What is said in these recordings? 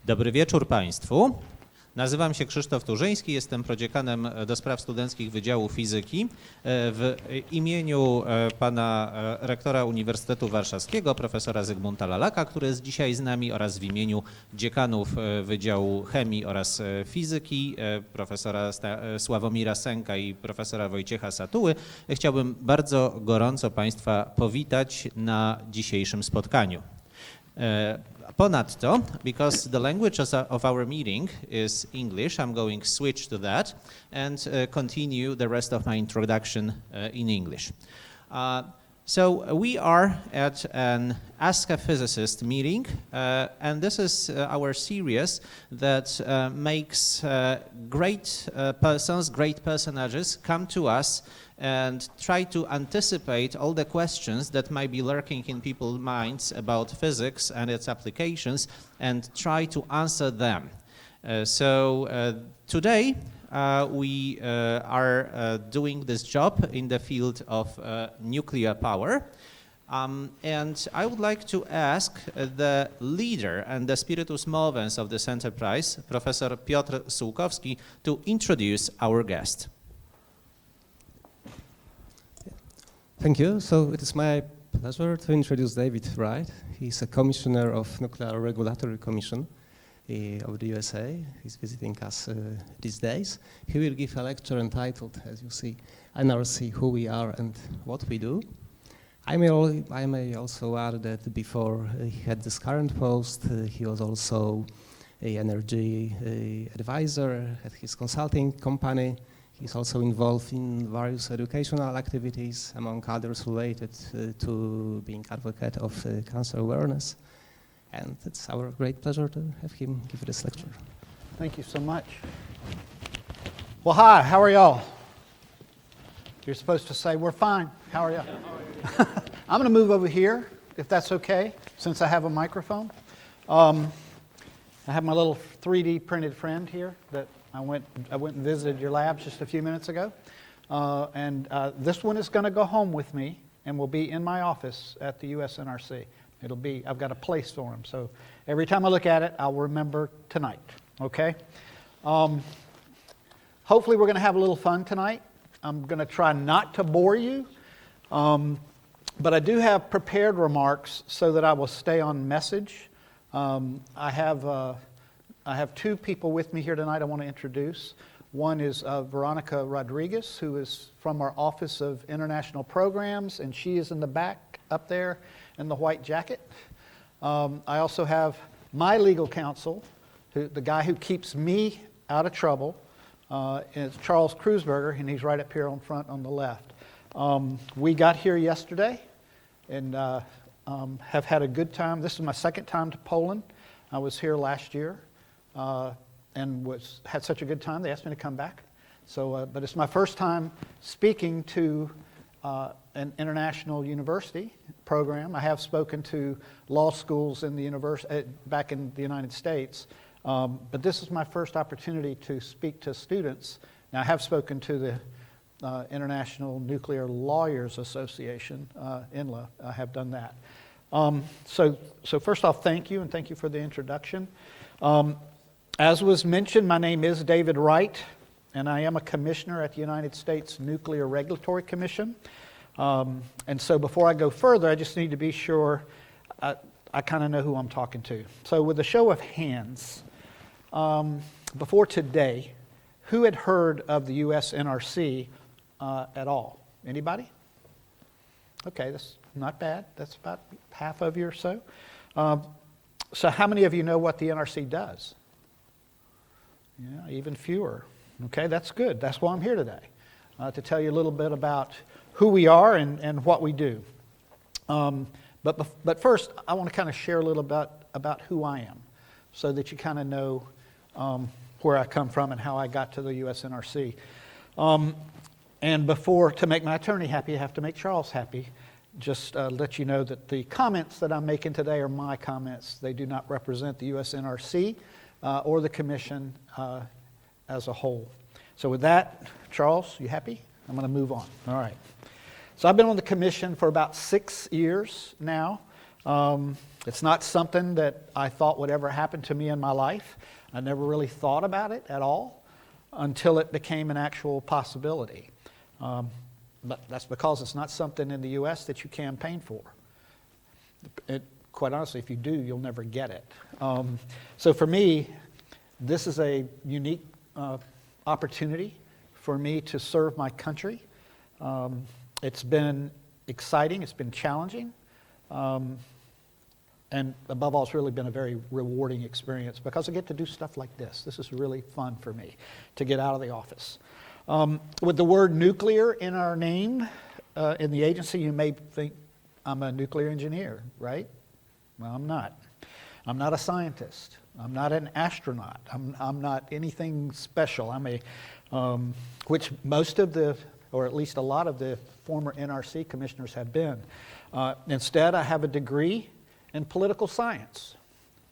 Dobry wieczór Państwu. Nazywam się Krzysztof Turzyński, jestem prodziekanem do spraw studenckich Wydziału Fizyki. W imieniu pana rektora Uniwersytetu Warszawskiego, profesora Zygmunta Lalaka, który jest dzisiaj z nami, oraz w imieniu dziekanów Wydziału Chemii oraz Fizyki, profesora Sławomira Sęka i profesora Wojciecha Satuły, chciałbym bardzo gorąco Państwa powitać na dzisiejszym spotkaniu. Ponadto, because the language of our meeting is English, I'm going to switch to that and continue the rest of my introduction in English. So we are at an Ask a Physicist meeting, and this is our series that makes great personages come to us and try to anticipate all the questions that might be lurking in people's minds about physics and its applications and try to answer them. Today we are doing this job in the field of nuclear power. And I would like to ask the leader and the spiritus movens of this enterprise, Professor Piotr Sułkowski, to introduce our guest. Thank you. So it is my pleasure to introduce David Wright. He's a commissioner of Nuclear Regulatory Commission of the USA. He's visiting us these days. He will give a lecture entitled, as you see, NRC, Who We Are and What We Do. I may also add that before he had this current post, he was also an energy advisor at his consulting company. He's also involved in various educational activities, among others related to being advocate of cancer awareness. And it's our great pleasure to have him give this lecture. Thank you so much. Well, hi, how are y'all? You're supposed to say, we're fine. How are y'all? I'm going to move over here, if that's okay, since I have a microphone. I have my little 3D printed friend here that I went and visited your labs just a few minutes ago. This one is going to go home with me and will be in my office at the U.S. NRC. I've got a place for him. So every time I look at it, I'll remember tonight, okay? Hopefully we're going to have a little fun tonight. I'm going to try not to bore you, but I do have prepared remarks so that I will stay on message. I have two people with me here tonight I want to introduce. One is Veronica Rodriguez, who is from our Office of International Programs, and she is in the back up there in the white jacket. I also have my legal counsel, the guy who keeps me out of trouble. It's Charles Kreuzberger, and he's right up here on front on the left. We got here yesterday and have had a good time. This is my second time to Poland. I was here last year. And had such a good time, they asked me to come back. But it's my first time speaking to an international university program. I have spoken to law schools in the back in the United States, but this is my first opportunity to speak to students. Now, I have spoken to the International Nuclear Lawyers Association, INLA. I have done that. So first off, thank you, and thank you for the introduction. As was mentioned, my name is David Wright, and I am a commissioner at the United States Nuclear Regulatory Commission. And so before I go further, I just need to be sure I kind of know who I'm talking to. So with a show of hands, before today, who had heard of the U.S. NRC at all? Anybody? Okay, that's not bad. That's about half of you or so. So how many of you know what the NRC does? Yeah, even fewer. Okay, that's good. That's why I'm here today, to tell you a little bit about who we are and what we do. But first, I want to kind of share a little bit about who I am, so that you kind of know where I come from and how I got to the U.S. NRC. And to make my attorney happy, I have to make Charles happy. Just let you know that the comments that I'm making today are my comments. They do not represent the U.S. NRC or the Commission as a whole. So with that, Charles, you happy? I'm going to move on. All right. So I've been on the Commission for about 6 years now. It's not something that I thought would ever happen to me in my life. I never really thought about it at all until it became an actual possibility. But that's because it's not something in the U.S. that you campaign for. Quite honestly, if you do, you'll never get it. So for me, this is a unique opportunity for me to serve my country. It's been exciting, it's been challenging, and above all, it's really been a very rewarding experience because I get to do stuff like this. This is really fun for me to get out of the office. With the word nuclear in our name, in the agency, you may think I'm a nuclear engineer, right? Well, I'm not. I'm not a scientist. I'm not an astronaut. I'm not anything special. I'm a, which most of the, or at least a lot of the former NRC commissioners have been. Instead, I have a degree in political science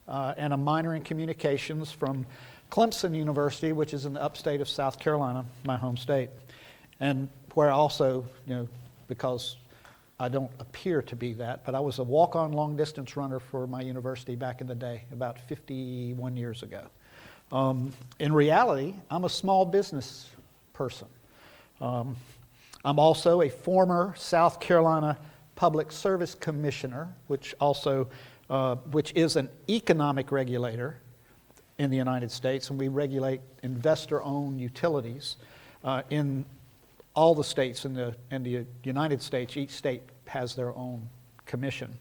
and a minor in communications from Clemson University, which is in the upstate of South Carolina, my home state, and where I also, because I don't appear to be that, but I was a walk-on long-distance runner for my university back in the day, about 51 years ago. In reality, I'm a small business person. I'm also a former South Carolina Public Service Commissioner, which is an economic regulator in the United States, and we regulate investor-owned utilities in all the states in the United States. Each state has their own commission.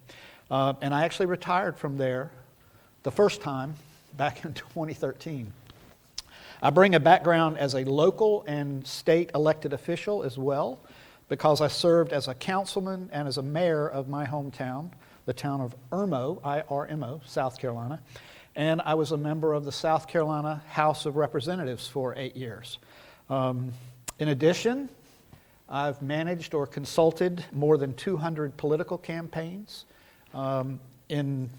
And I actually retired from there the first time back in 2013. I bring a background as a local and state elected official as well, because I served as a councilman and as a mayor of my hometown, the town of Irmo, I-R-M-O, South Carolina. And I was a member of the South Carolina House of Representatives for 8 years. In addition, I've managed or consulted more than 200 political campaigns in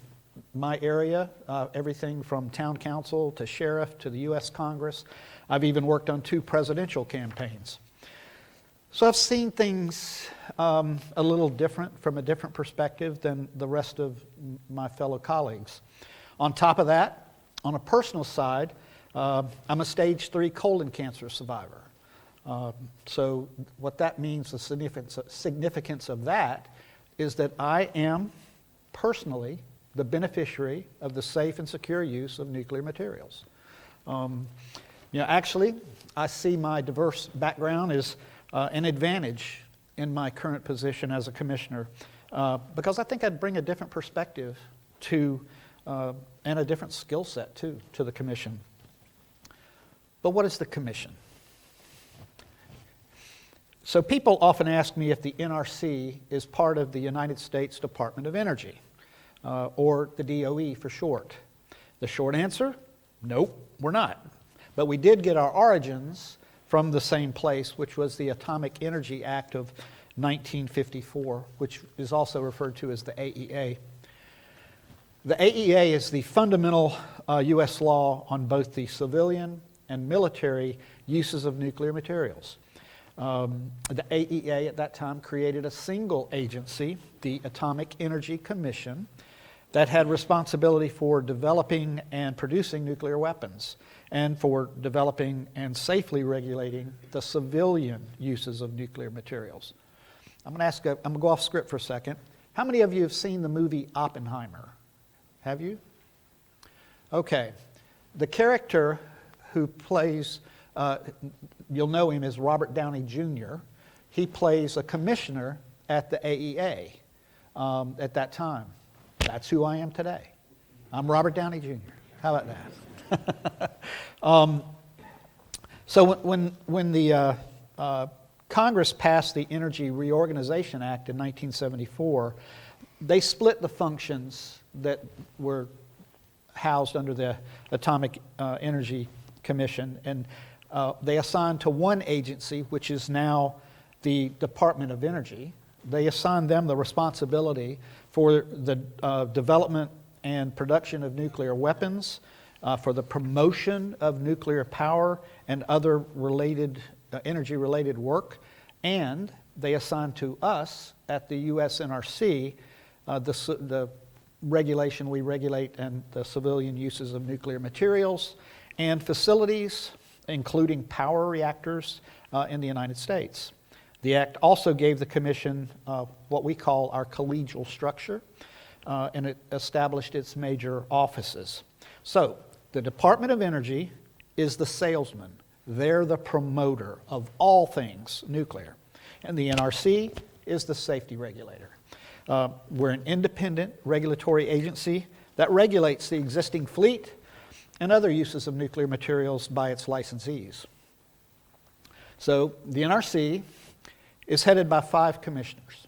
my area, everything from town council to sheriff to the U.S. Congress. I've even worked on 2 presidential campaigns. So I've seen things a little different, from a different perspective than the rest of my fellow colleagues. On top of that, on a personal side, I'm a stage 3 colon cancer survivor. So what that means, the significance of that, is that I am personally the beneficiary of the safe and secure use of nuclear materials. Actually, I see my diverse background as an advantage in my current position as a commissioner, because I think I'd bring a different perspective to, and a different skill set too, to the commission. But what is the commission? So people often ask me if the NRC is part of the United States Department of Energy, or the DOE for short. The short answer, nope, we're not. But we did get our origins from the same place, which was the Atomic Energy Act of 1954, which is also referred to as the AEA. The AEA is the fundamental U.S. law on both the civilian and military uses of nuclear materials. The AEA at that time created a single agency, the Atomic Energy Commission, that had responsibility for developing and producing nuclear weapons, and for developing and safely regulating the civilian uses of nuclear materials. I'm going to go off script for a second. How many of you have seen the movie Oppenheimer? Have you? Okay. The character who plays, you'll know him as Robert Downey Jr. He plays a commissioner at the AEA at that time. That's who I am today. I'm Robert Downey Jr. How about that? So when the Congress passed the Energy Reorganization Act in 1974, they split the functions that were housed under the Atomic Energy Commission, and they assigned to one agency, which is now the Department of Energy. They assigned them the responsibility for the development and production of nuclear weapons, for the promotion of nuclear power and other related energy-related work, and they assigned to us at the U.S. NRC the regulation, we regulate the civilian uses of nuclear materials and facilities, including power reactors in the United States. The Act also gave the Commission what we call our collegial structure, and it established its major offices. So, the Department of Energy is the salesman. They're the promoter of all things nuclear. And the NRC is the safety regulator. We're an independent regulatory agency that regulates the existing fleet and other uses of nuclear materials by its licensees. So the NRC is headed by 5 commissioners,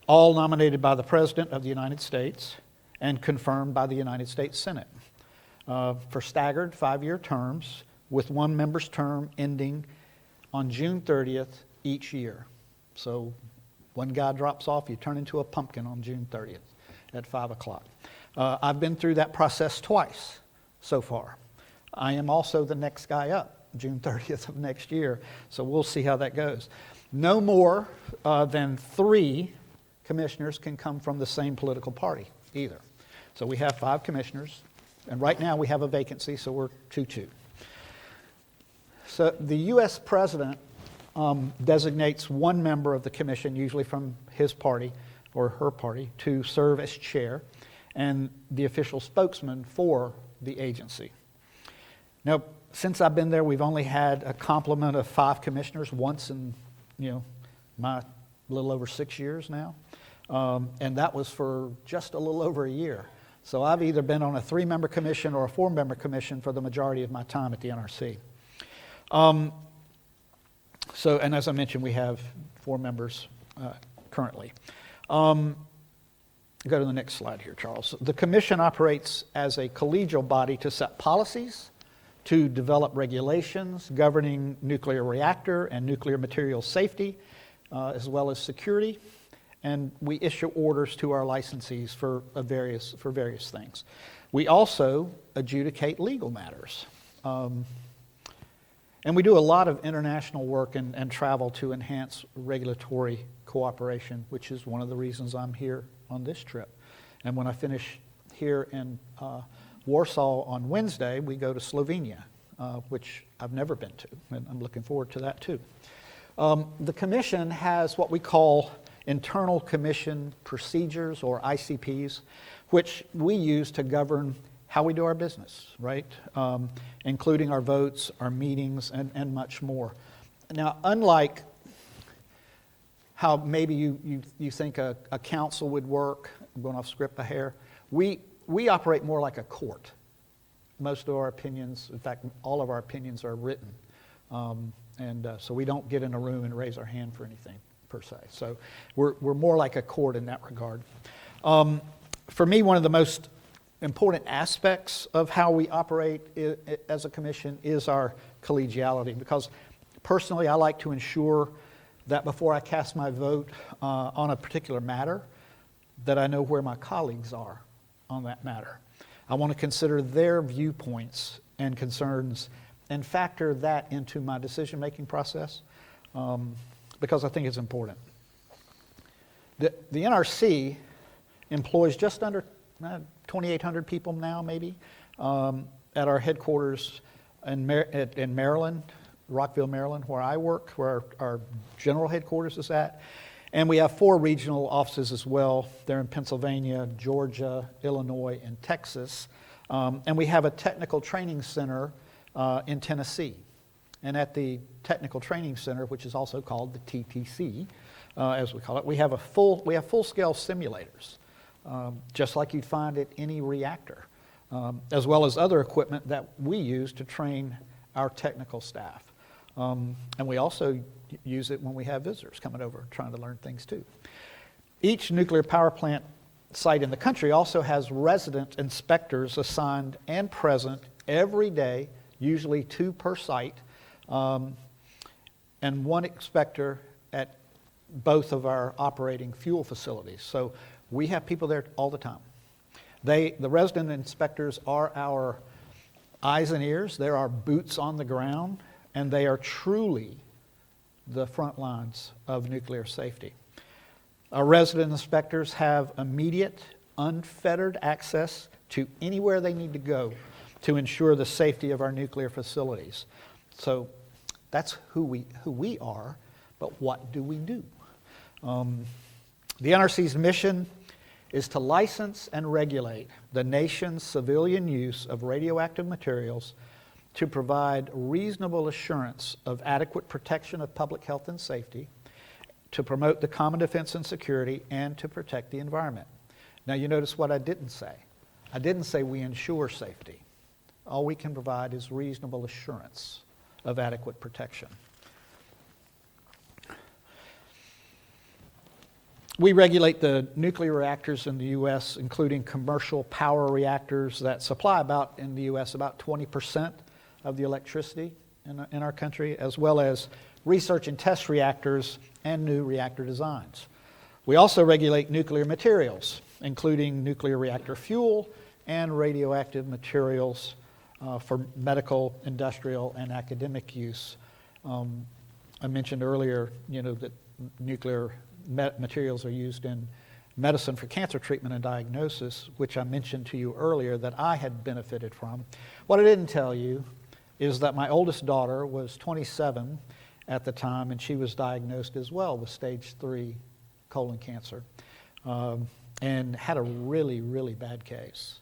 all nominated by the President of the United States and confirmed by the United States Senate for staggered 5-year terms, with one member's term ending on June 30th each year. So one guy drops off, you turn into a pumpkin on June 30th at 5 o'clock. I've been through that process twice so far. I am also the next guy up, June 30th of next year, so we'll see how that goes. No more than 3 commissioners can come from the same political party either. So we have 5 commissioners, and right now we have a vacancy, so we're 2-2. So the U.S. President designates one member of the commission, usually from his party or her party, to serve as chair and the official spokesman for the agency. Now, since I've been there, we've only had a complement of 5 commissioners once in, my little over 6 years now, and that was for just a little over a year. So I've either been on a 3-member commission or a 4-member commission for the majority of my time at the NRC. And as I mentioned, we have 4 members currently. Go to the next slide here, Charles. The Commission operates as a collegial body to set policies, to develop regulations governing nuclear reactor and nuclear material safety, as well as security, and we issue orders to our licensees for various things. We also adjudicate legal matters. And we do a lot of international work and travel to enhance regulatory cooperation, which is one of the reasons I'm here on this trip. And when I finish here in Warsaw on Wednesday, we go to Slovenia, which I've never been to, and I'm looking forward to that too. The Commission has what we call internal commission procedures, or ICPs, which we use to govern how we do our business, right? Including our votes, our meetings, and much more. Now, unlike how maybe you think a council would work, I'm going off script a hair, we operate more like a court. Most of our opinions, in fact, all of our opinions are written. So we don't get in a room and raise our hand for anything, per se. So we're more like a court in that regard. For me, one of the most important aspects of how we operate as a commission is our collegiality, because personally I like to ensure that before I cast my vote on a particular matter, that I know where my colleagues are on that matter. I want to consider their viewpoints and concerns and factor that into my decision-making process, because I think it's important. The NRC employs just under 2,800 people now, maybe, at our headquarters in Maryland, Rockville, Maryland, where I work, where our general headquarters is at. And we have 4 regional offices as well. They're in Pennsylvania, Georgia, Illinois, and Texas. And we have a technical training center in Tennessee. And at the Technical Training Center, which is also called the TTC, as we call it, we have full-scale simulators. Just like you'd find at any reactor, as well as other equipment that we use to train our technical staff. And we also use it when we have visitors coming over trying to learn things too. Each nuclear power plant site in the country also has resident inspectors assigned and present every day, usually 2 per site, and 1 inspector at both of our operating fuel facilities. So we have people there all the time. The resident inspectors are our eyes and ears. They're our boots on the ground, and they are truly the front lines of nuclear safety. Our resident inspectors have immediate, unfettered access to anywhere they need to go to ensure the safety of our nuclear facilities. So that's who we are, but what do we do? The NRC's mission is to license and regulate the nation's civilian use of radioactive materials to provide reasonable assurance of adequate protection of public health and safety, to promote the common defense and security, and to protect the environment. Now you notice what I didn't say. I didn't say we ensure safety. All we can provide is reasonable assurance of adequate protection. We regulate the nuclear reactors in the U.S., including commercial power reactors that supply in the U.S. about 20% of the electricity in our country, as well as research and test reactors and new reactor designs. We also regulate nuclear materials, including nuclear reactor fuel and radioactive materials for medical, industrial, and academic use. I mentioned earlier, that nuclear materials are used in medicine for cancer treatment and diagnosis, which I mentioned to you earlier that I had benefited from. What I didn't tell you is that my oldest daughter was 27 at the time, and she was diagnosed as well with stage 3 colon cancer, and had a really, really bad case.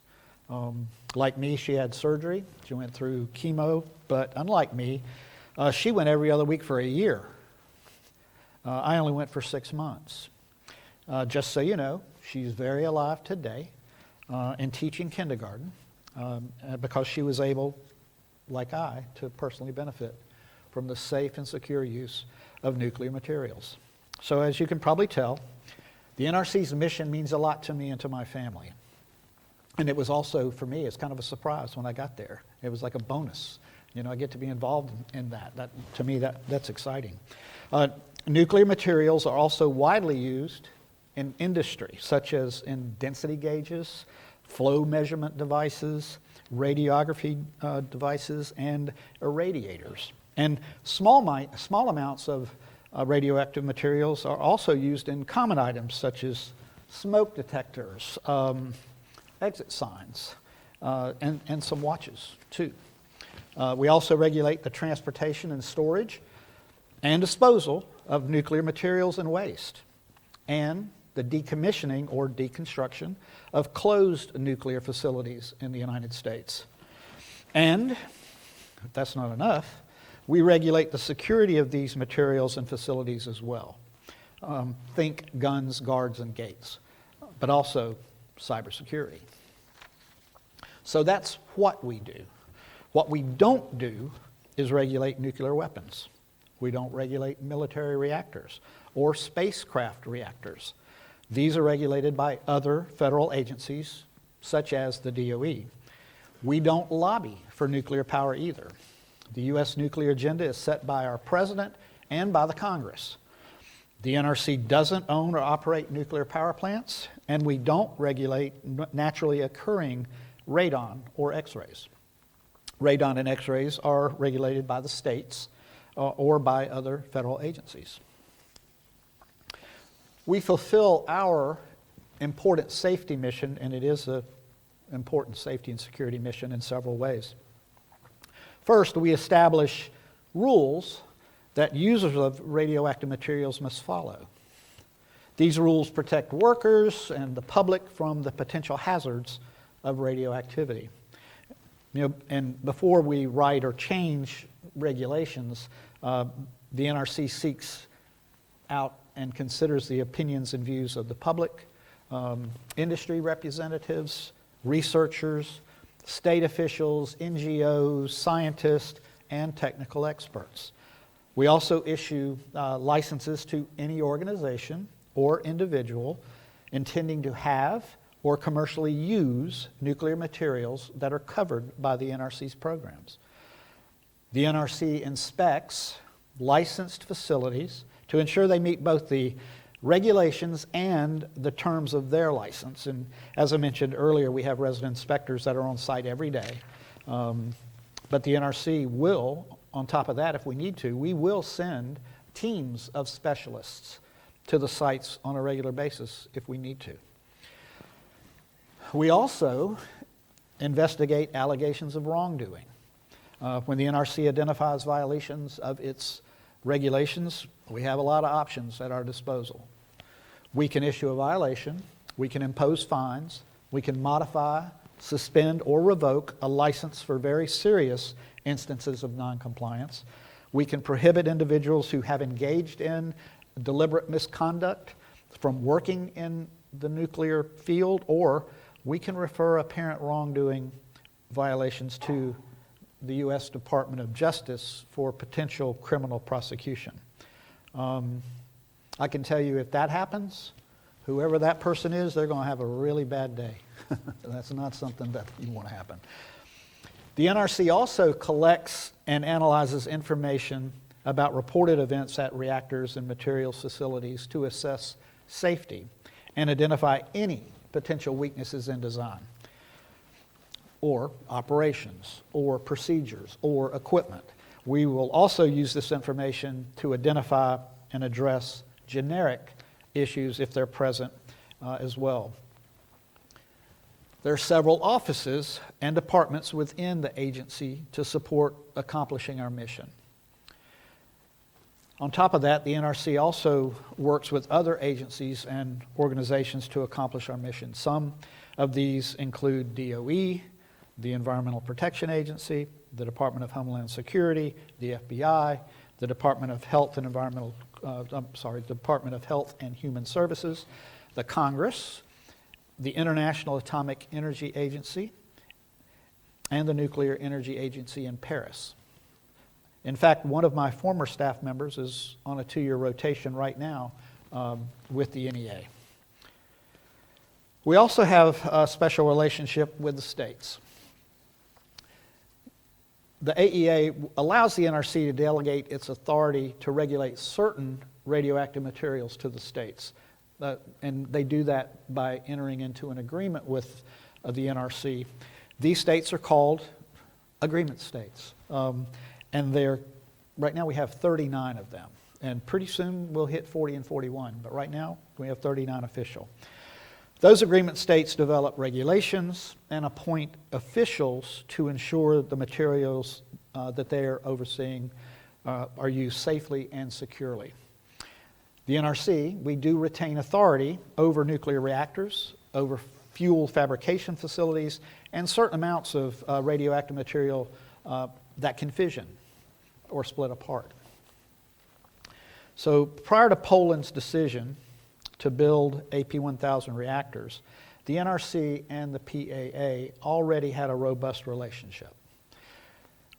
Like me, she had surgery. She went through chemo, but unlike me, she went every other week for a year. I only went for 6 months. Just so you know, she's very alive today and teaching kindergarten because she was able, like I, to personally benefit from the safe and secure use of nuclear materials. So as you can probably tell, the NRC's mission means a lot to me and to my family. And it was also, for me, it's kind of a surprise when I got there. It was like a bonus. I get to be involved in that. To me, that's exciting. Nuclear materials are also widely used in industry, such as in density gauges, flow measurement devices, radiography devices, and irradiators. And small amounts of radioactive materials are also used in common items such as smoke detectors, exit signs, and some watches too. We also regulate the transportation and storage and disposal of nuclear materials and waste, and the decommissioning or deconstruction of closed nuclear facilities in the United States. And, if that's not enough, we regulate the security of these materials and facilities as well. Think guns, guards, and gates, but also cybersecurity. So that's what we do. What we don't do is regulate nuclear weapons. We don't regulate military reactors or spacecraft reactors. These are regulated by other federal agencies, such as the DOE. We don't lobby for nuclear power either. The U.S. nuclear agenda is set by our president and by the Congress. The NRC doesn't own or operate nuclear power plants, and we don't regulate naturally occurring radon or X-rays. Radon and X-rays are regulated by the states or by other federal agencies. We fulfill our important safety mission, and it is an important safety and security mission in several ways. First, we establish rules that users of radioactive materials must follow. These rules protect workers and the public from the potential hazards of radioactivity. And before we write or change regulations, the NRC seeks out and considers the opinions and views of the public, industry representatives, researchers, state officials, NGOs, scientists, and technical experts. We also issue licenses to any organization or individual intending to have or commercially use nuclear materials that are covered by the NRC's programs. The NRC inspects licensed facilities to ensure they meet both the regulations and the terms of their license. And as I mentioned earlier, we have resident inspectors that are on site every day. But the NRC will, on top of that, if we need to, we will send teams of specialists to the sites on a regular basis if we need to. We also investigate allegations of wrongdoing. When the NRC identifies violations of its regulations, we have a lot of options at our disposal. We can issue a violation, we can impose fines, we can modify, suspend, or revoke a license for very serious instances of noncompliance. We can prohibit individuals who have engaged in deliberate misconduct from working in the nuclear field, or we can refer apparent wrongdoing violations to the U.S. Department of Justice for potential criminal prosecution. I can tell you if that happens, whoever that person is, they're going to have a really bad day. That's not something that you want to happen. The NRC also collects and analyzes information about reported events at reactors and materials facilities to assess safety and identify any potential weaknesses in design, or operations, or procedures, or equipment. We will also use this information to identify and address generic issues if they're present as well. There are several offices and departments within the agency to support accomplishing our mission. On top of that, the NRC also works with other agencies and organizations to accomplish our mission. Some of these include DOE, the Environmental Protection Agency, the Department of Homeland Security, the FBI, the Department of Health and Department of Health and Human Services, the Congress, the International Atomic Energy Agency, and the Nuclear Energy Agency in Paris. In fact, one of my former staff members is on a 2-year rotation right now with the NEA. We also have a special relationship with the states. The AEA allows the NRC to delegate its authority to regulate certain radioactive materials to the states. And they do that by entering into an agreement with the NRC. These states are called agreement states. And right now we have 39 of them. And pretty soon we'll hit 40 and 41. But right now we have 39 official. Those agreement states develop regulations and appoint officials to ensure the materials that they are overseeing are used safely and securely. The NRC, we do retain authority over nuclear reactors, over fuel fabrication facilities, and certain amounts of radioactive material that can fission or split apart. So prior to Poland's decision to build AP1000 reactors, the NRC and the PAA already had a robust relationship.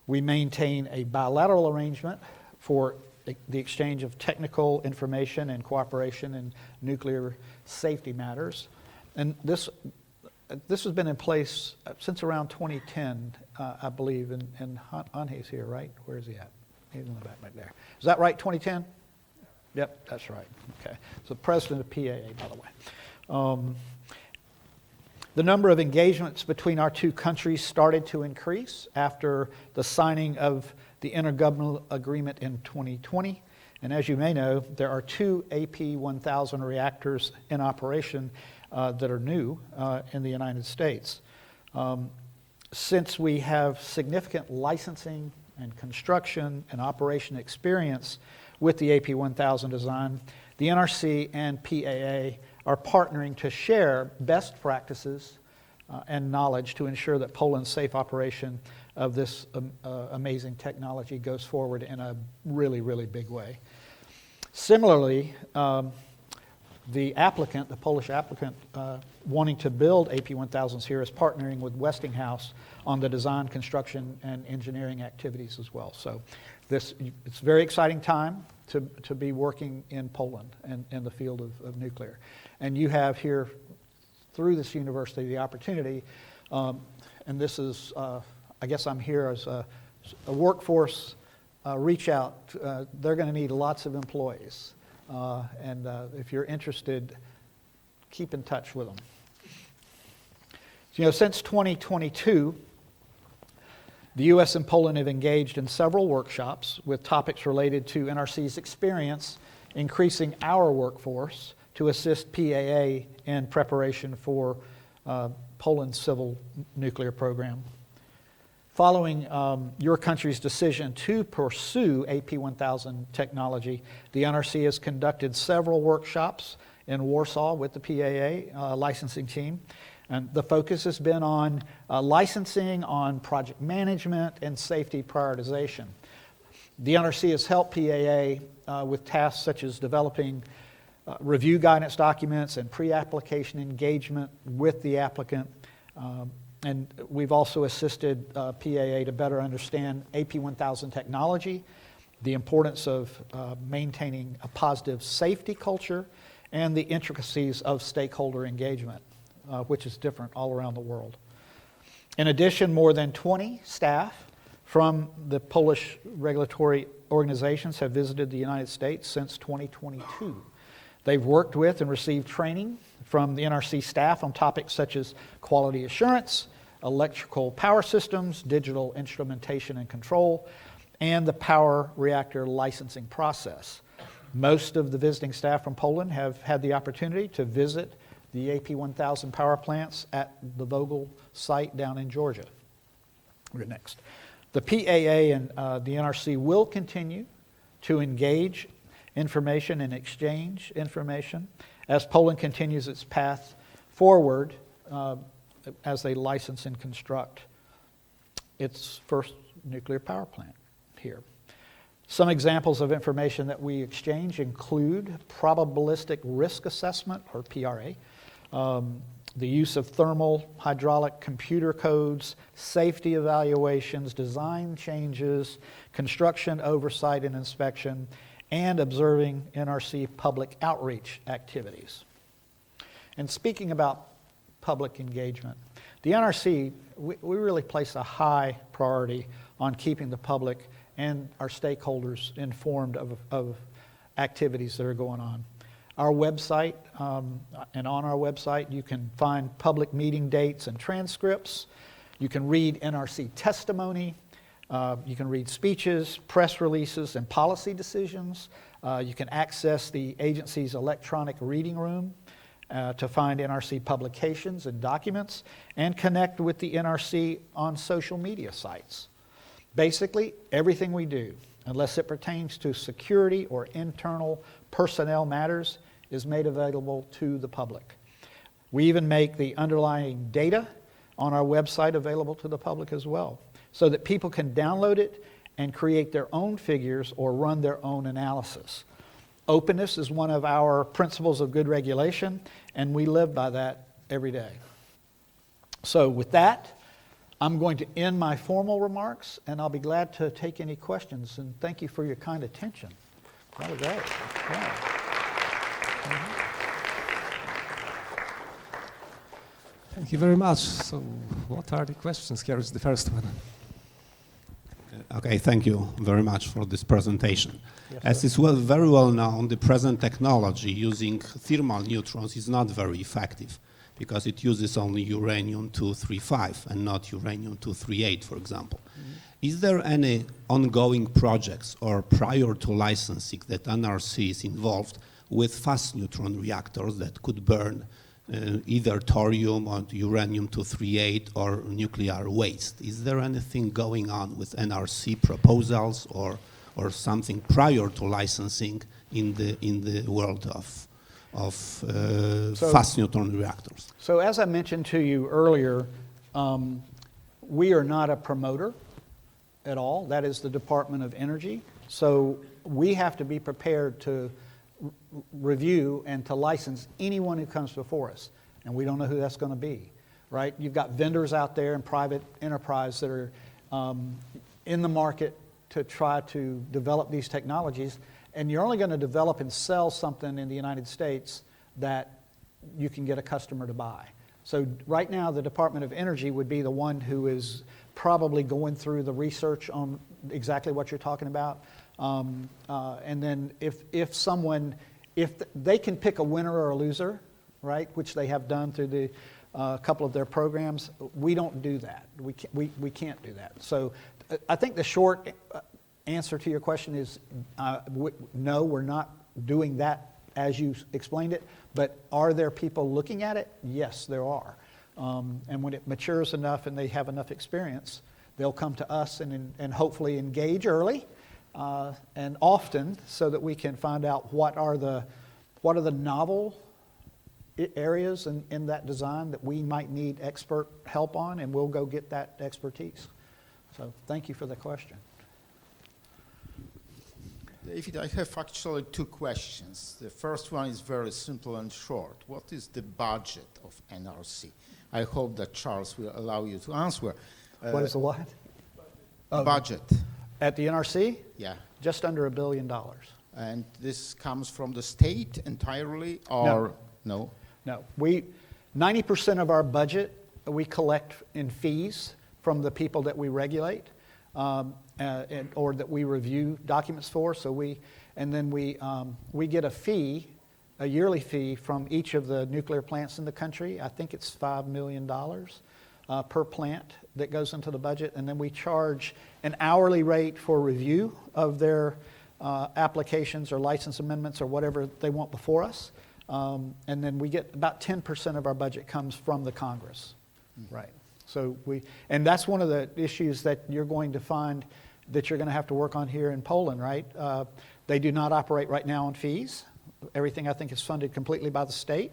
We maintain a bilateral arrangement for the exchange of technical information and cooperation in nuclear safety matters. And this has been in place since around 2010, I believe, and Anhe's here, right? Where is he at? He's in the back right there. Is that right, 2010? Yep, that's right. Okay. So president of PAA, by the way. The number of engagements between our two countries started to increase after the signing of the intergovernmental agreement in 2020. And as you may know, there are 2 AP1000 reactors in operation that are new in the United States. Since we have significant licensing and construction and operation experience with the AP1000 design, the NRC and PAA are partnering to share best practices and knowledge to ensure that Poland's safe operation of this amazing technology goes forward in a really, really big way. Similarly, the Polish applicant wanting to build AP1000s here is partnering with Westinghouse on the design, construction, and engineering activities as well. So it's a very exciting time to be working in Poland and in the field of nuclear. And you have here, through this university, the opportunity, and this is, I guess I'm here as a workforce reach out. They're going to need lots of employees. And if you're interested, keep in touch with them. So, since 2022, the U.S. and Poland have engaged in several workshops with topics related to NRC's experience increasing our workforce to assist PAA in preparation for Poland's civil nuclear program. Following your country's decision to pursue AP1000 technology, the NRC has conducted several workshops in Warsaw with the PAA licensing team. And the focus has been on licensing, on project management, and safety prioritization. The NRC has helped PAA with tasks such as developing review guidance documents and pre-application engagement with the applicant. And we've also assisted PAA to better understand AP1000 technology, the importance of maintaining a positive safety culture, and the intricacies of stakeholder engagement, which is different all around the world. In addition, more than 20 staff from the Polish regulatory organizations have visited the United States since 2022. They've worked with and received training from the NRC staff on topics such as quality assurance, electrical power systems, digital instrumentation and control, and the power reactor licensing process. Most of the visiting staff from Poland have had the opportunity to visit the AP1000 power plants at the Vogel site down in Georgia. We're next. The PAA and the NRC will continue to engage information and exchange information as Poland continues its path forward as they license and construct its first nuclear power plant here. Some examples of information that we exchange include probabilistic risk assessment, or PRA, the use of thermal, hydraulic computer codes, safety evaluations, design changes, construction oversight and inspection, and observing NRC public outreach activities. And speaking about public engagement, the NRC, we really place a high priority on keeping the public and our stakeholders informed of activities that are going on. Our website, and on our website, you can find public meeting dates and transcripts. You can read NRC testimony. You can read speeches, press releases, and policy decisions. You can access the agency's electronic reading room to find NRC publications and documents, and connect with the NRC on social media sites. Basically, everything we do, unless it pertains to security or internal personnel matters, is made available to the public. We even make the underlying data on our website available to the public as well, so that people can download it and create their own figures or run their own analysis. Openness is one of our principles of good regulation, and we live by that every day. So with that, I'm going to end my formal remarks, and I'll be glad to take any questions, and thank you for your kind attention. That was great. Yeah. Thank you very much. So what are the questions? Here is the first one. Okay, thank you very much for this presentation. Yes, As sir. is very well known, the present technology using thermal neutrons is not very effective because it uses only uranium-235 and not uranium-238, for example. Mm-hmm. Is there any ongoing projects or prior to licensing that NRC is involved with fast neutron reactors that could burn either thorium or uranium-238 or nuclear waste? Is there anything going on with NRC proposals or something prior to licensing in the world of fast neutron reactors? So as I mentioned to you earlier, we are not a promoter at all. That is the Department of Energy. So we have to be prepared to review and to license anyone who comes before us. And we don't know who that's going to be, right? You've got vendors out there and private enterprise that are in the market to try to develop these technologies. And you're only going to develop and sell something in the United States that you can get a customer to buy. So right now, the Department of Energy would be the one who is probably going through the research on exactly what you're talking about. And then if they can pick a winner or a loser, right, which they have done through the couple of their programs, we don't do that. We can't do that. So I think the short answer to your question is no, we're doing that as you explained it, but are there people looking at it? Yes, there are. And when it matures enough and they have enough experience, they'll come to us and hopefully engage early and often so that we can find out what are the novel areas in that design that we might need expert help on, and we'll go get that expertise. So thank you for the question. David, I have actually two questions. The first one is very simple and short. What is the budget of NRC? I hope that Charles will allow you to answer. What is the what? Budget. At the NRC? Yeah. Just under $1 billion. And this comes from the state entirely, or no? No. 90% of our budget we collect in fees from the people that we regulate. Or that we review documents for. And then we get a fee, a yearly fee from each of the nuclear plants in the country. I think it's $5 million per plant that goes into the budget. And then we charge an hourly rate for review of their applications or license amendments or whatever they want before us. And then we get about 10% of our budget comes from the Congress. Mm-hmm. Right. So and that's one of the issues that you're going to find that you're going to have to work on here in Poland, right? They do not operate right now on fees. Everything, I think, is funded completely by the state.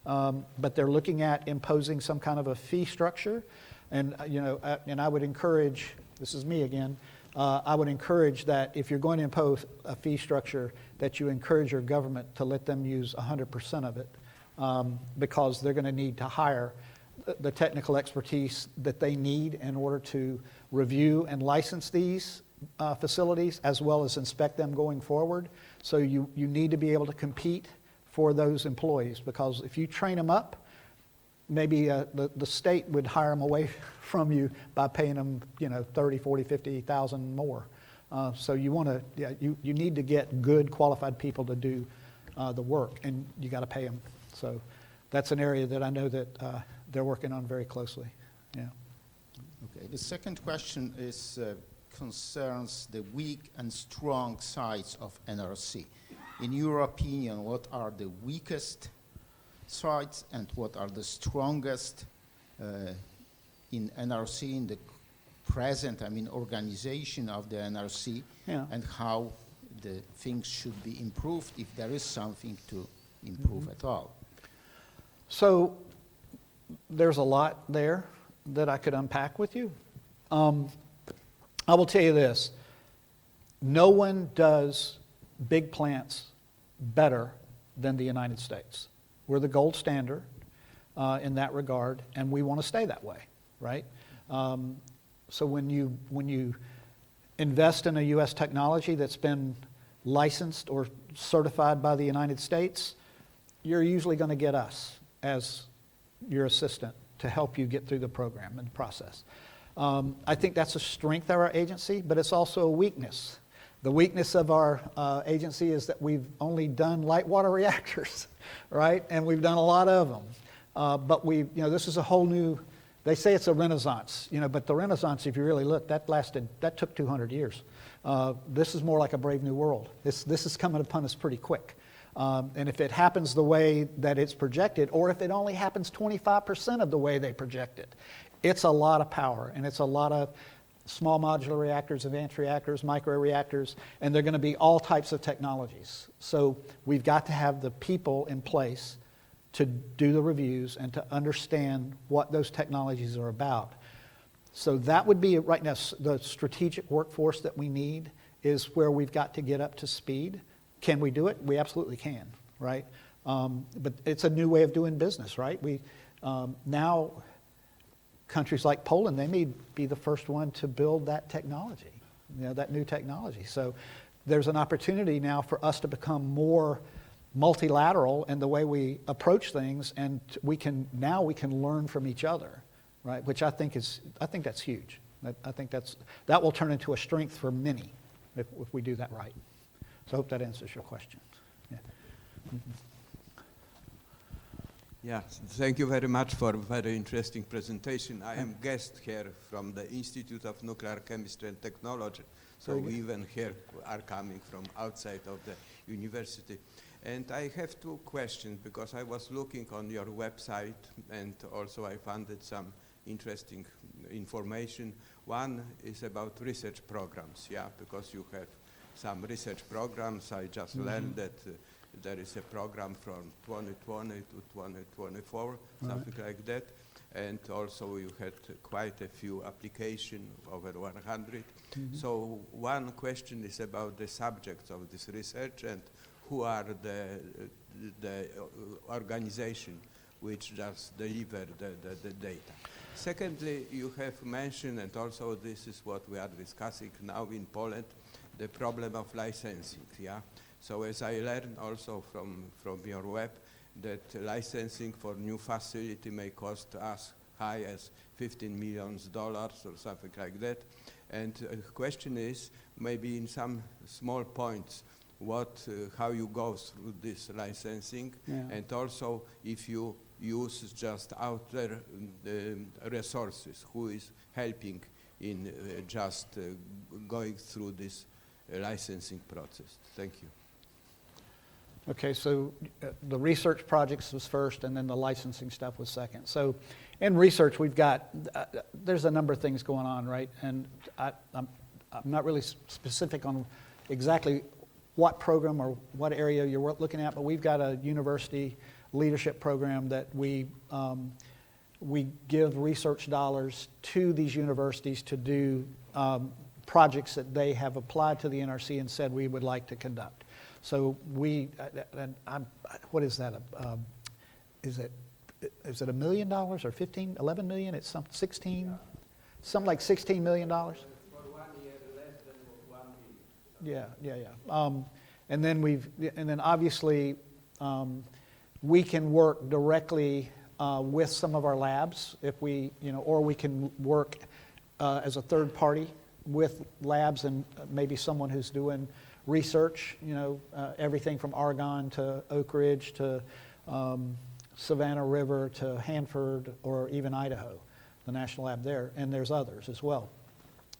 But they're looking at imposing some kind of a fee structure. And, and I would encourage, this is me again, I would encourage that if you're going to impose a fee structure, that you encourage your government to let them use 100% of it, because they're going to need to hire the technical expertise that they need in order to review and license these facilities as well as inspect them going forward. So you need to be able to compete for those employees, because if you train them up, maybe the state would hire them away from you by paying them 30, 40, 50,000 more. So you need to get good qualified people to do the work, and you got to pay them. So that's an area that I know that they're working on very closely. Yeah. Okay. The second question is concerns the weak and strong sides of NRC. In your opinion, what are the weakest sides and what are the strongest in NRC, in the present, organization of the NRC, Yeah. and how the things should be improved, if there is something to improve at all? So there's a lot there that I could unpack with you. I will tell you this. No one does big plants better than the United States. We're the gold standard in that regard, and we want to stay that way, right? So when you invest in a U.S. technology that's been licensed or certified by the United States, you're usually going to get us as your assistant to help you get through the program and process. I think that's a strength of our agency, but it's also a weakness. The weakness of our agency is that we've only done light water reactors, right? And we've done a lot of them. But this is a whole new, they say it's a renaissance, but the renaissance, if you really look, that took 200 years. This is more like a brave new world. This is coming upon us pretty quick. And if it happens the way that it's projected, or if it only happens 25% of the way they project it, it's a lot of power, and it's a lot of small modular reactors, advanced reactors, microreactors, and they're going to be all types of technologies. So we've got to have the people in place to do the reviews and to understand what those technologies are about. So that would be, right now, the strategic workforce that we need is where we've got to get up to speed. Can we do it? We absolutely can, right? But it's a new way of doing business, right? Now, countries like Poland, they may be the first one to build that technology, that new technology. So there's an opportunity now for us to become more multilateral in the way we approach things, and we can learn from each other, right? Which I think that's huge. I think that will turn into a strength for many if we do that right. So I hope that answers your question. Yeah. Mm-hmm. Yeah, thank you very much for a very interesting presentation. I am guest here from the Institute of Nuclear Chemistry and Technology. So we even here are coming from outside of the university. And I have two questions because I was looking on your website and also I found some interesting information. One is about research programs, yeah, because you have some research programs. I just learned that there is a program from 2020 to 2024, something like that. And also you had quite a few applications, over 100. So one question is about the subjects of this research and who are the organization which just deliver the data. Secondly, you have mentioned, and also this is what we are discussing now in Poland, the problem of licensing, yeah? So as I learned also from your web, that licensing for new facility may cost as high as $15 million or something like that. And the question is, maybe in some small points, how you go through this licensing, and also if you use just outer resources, who is helping in just going through this licensing process. Thank you. Okay, so the research projects was first, and then the licensing stuff was second. So in research, we've got, there's a number of things going on, right? And I'm not really specific on exactly what program or what area you're looking at, but we've got a university leadership program that we give research dollars to these universities to do projects that they have applied to the NRC and said we would like to conduct. So what is that? Is it $1 million or 15, 11 million? It's some 16, something like $16 million. For 1 year, less than 1 million. Yeah. And then obviously we can work directly with some of our labs if we, or we can work as a third party with labs and maybe someone who's doing research, everything from Argonne to Oak Ridge to Savannah River to Hanford or even Idaho, the national lab there, and there's others as well.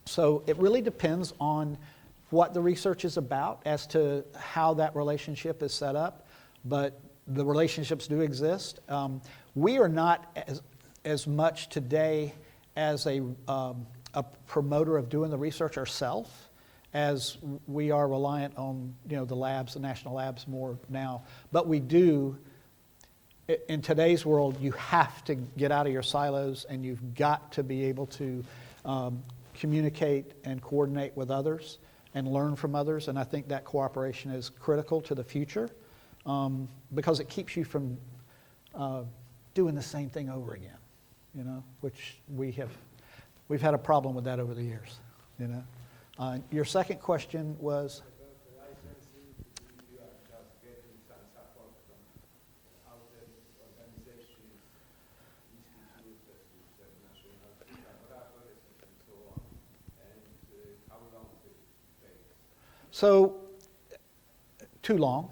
So it really depends on what the research is about as to how that relationship is set up, but the relationships do exist. We are not as much today as a promoter of doing the research ourselves as we are reliant on the labs, the national labs more now. But we do, in today's world, you have to get out of your silos and you've got to be able to communicate and coordinate with others and learn from others. And I think that cooperation is critical to the future because it keeps you from doing the same thing over again, which we've had a problem with that over the years, Your second question was? About the licensing, you are just getting some support from outer organizations, institutes, national laboratories, and so on, and how long will it take? So, too long.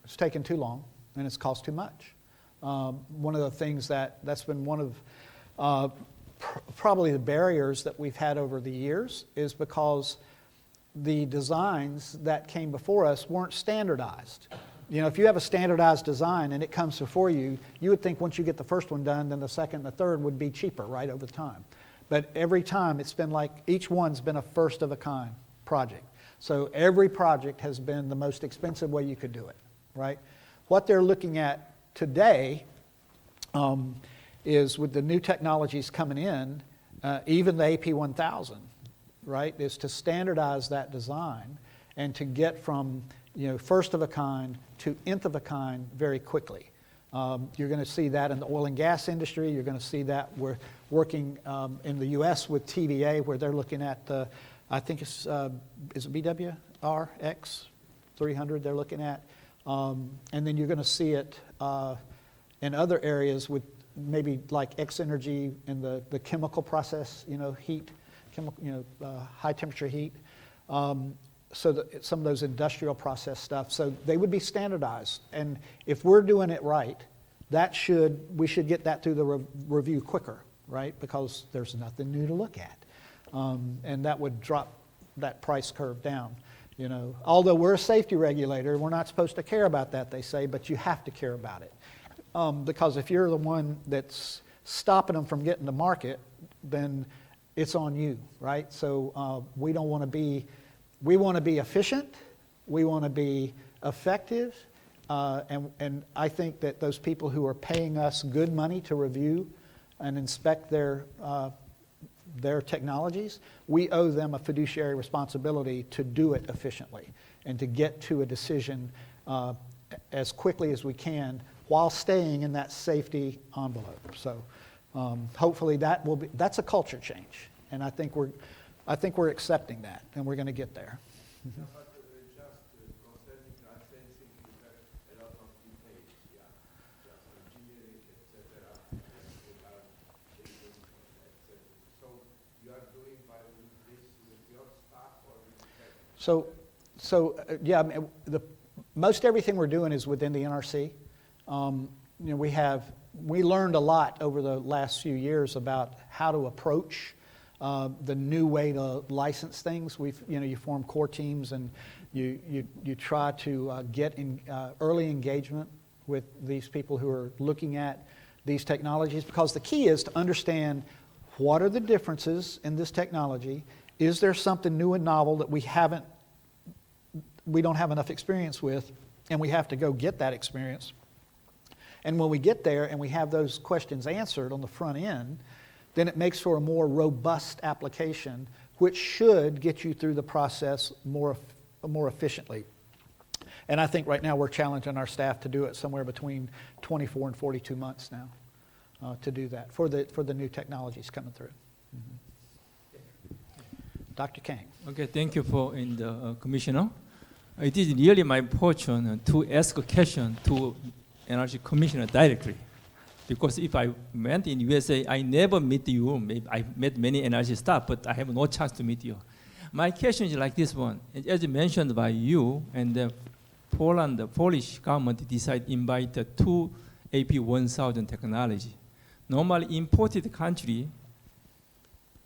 It's taken too long, and it's cost too much. One of the things that's been one of probably the barriers that we've had over the years is because the designs that came before us weren't standardized. If you have a standardized design and it comes before you, you would think once you get the first one done, then the second and the third would be cheaper, right, over time. But every time it's been like each one's been a first of a kind project. So every project has been the most expensive way you could do it, right? What they're looking at today is with the new technologies coming in, even the AP1000, right, is to standardize that design and to get from first of a kind to nth of a kind very quickly. You're going to see that in the oil and gas industry. You're going to see that we're working in the U.S. with TVA, where they're looking at the, I think it's, is it BWR X300 they're looking at? And then you're going to see it in other areas with maybe like X energy in the chemical process, heat, high temperature heat. So that some of those industrial process stuff. So they would be standardized. And if we're doing it right, we should get that through the review quicker, right? Because there's nothing new to look at. And that would drop that price curve down. You know, although we're a safety regulator, we're not supposed to care about that, they say, but you have to care about it. Because if you're the one that's stopping them from getting to market, then it's on you, right? So we don't want to be, we want to be efficient, we want to be effective, and I think that those people who are paying us good money to review and inspect their technologies, we owe them a fiduciary responsibility to do it efficiently and to get to a decision as quickly as we can while staying in that safety envelope. So hopefully that's a culture change, and I think we're accepting that, and we're going to get there. Mm-hmm. Yeah, I mean, most everything we're doing is within the NRC. You know, we learned a lot over the last few years about how to approach the new way to license things. You form core teams and you try to get in early engagement with these people who are looking at these technologies, because the key is to understand what are the differences in this technology. Is there something new and novel that we don't have enough experience with, and we have to go get that experience? And when we get there and we have those questions answered on the front end, then it makes for a more robust application, which should get you through the process more efficiently. And I think right now we're challenging our staff to do it somewhere between 24 and 42 months now to do that for the new technologies coming through. Mm-hmm. Dr. Kang. Okay, thank you for the commissioner. It is really my fortune to ask a question to Energy Commissioner directly, because if I went in USA, I never meet you. Maybe I met many energy staff, but I have no chance to meet you. My question is like this one: as mentioned by you, and the Polish government decided to invite the two AP1000 technology. Normally imported country,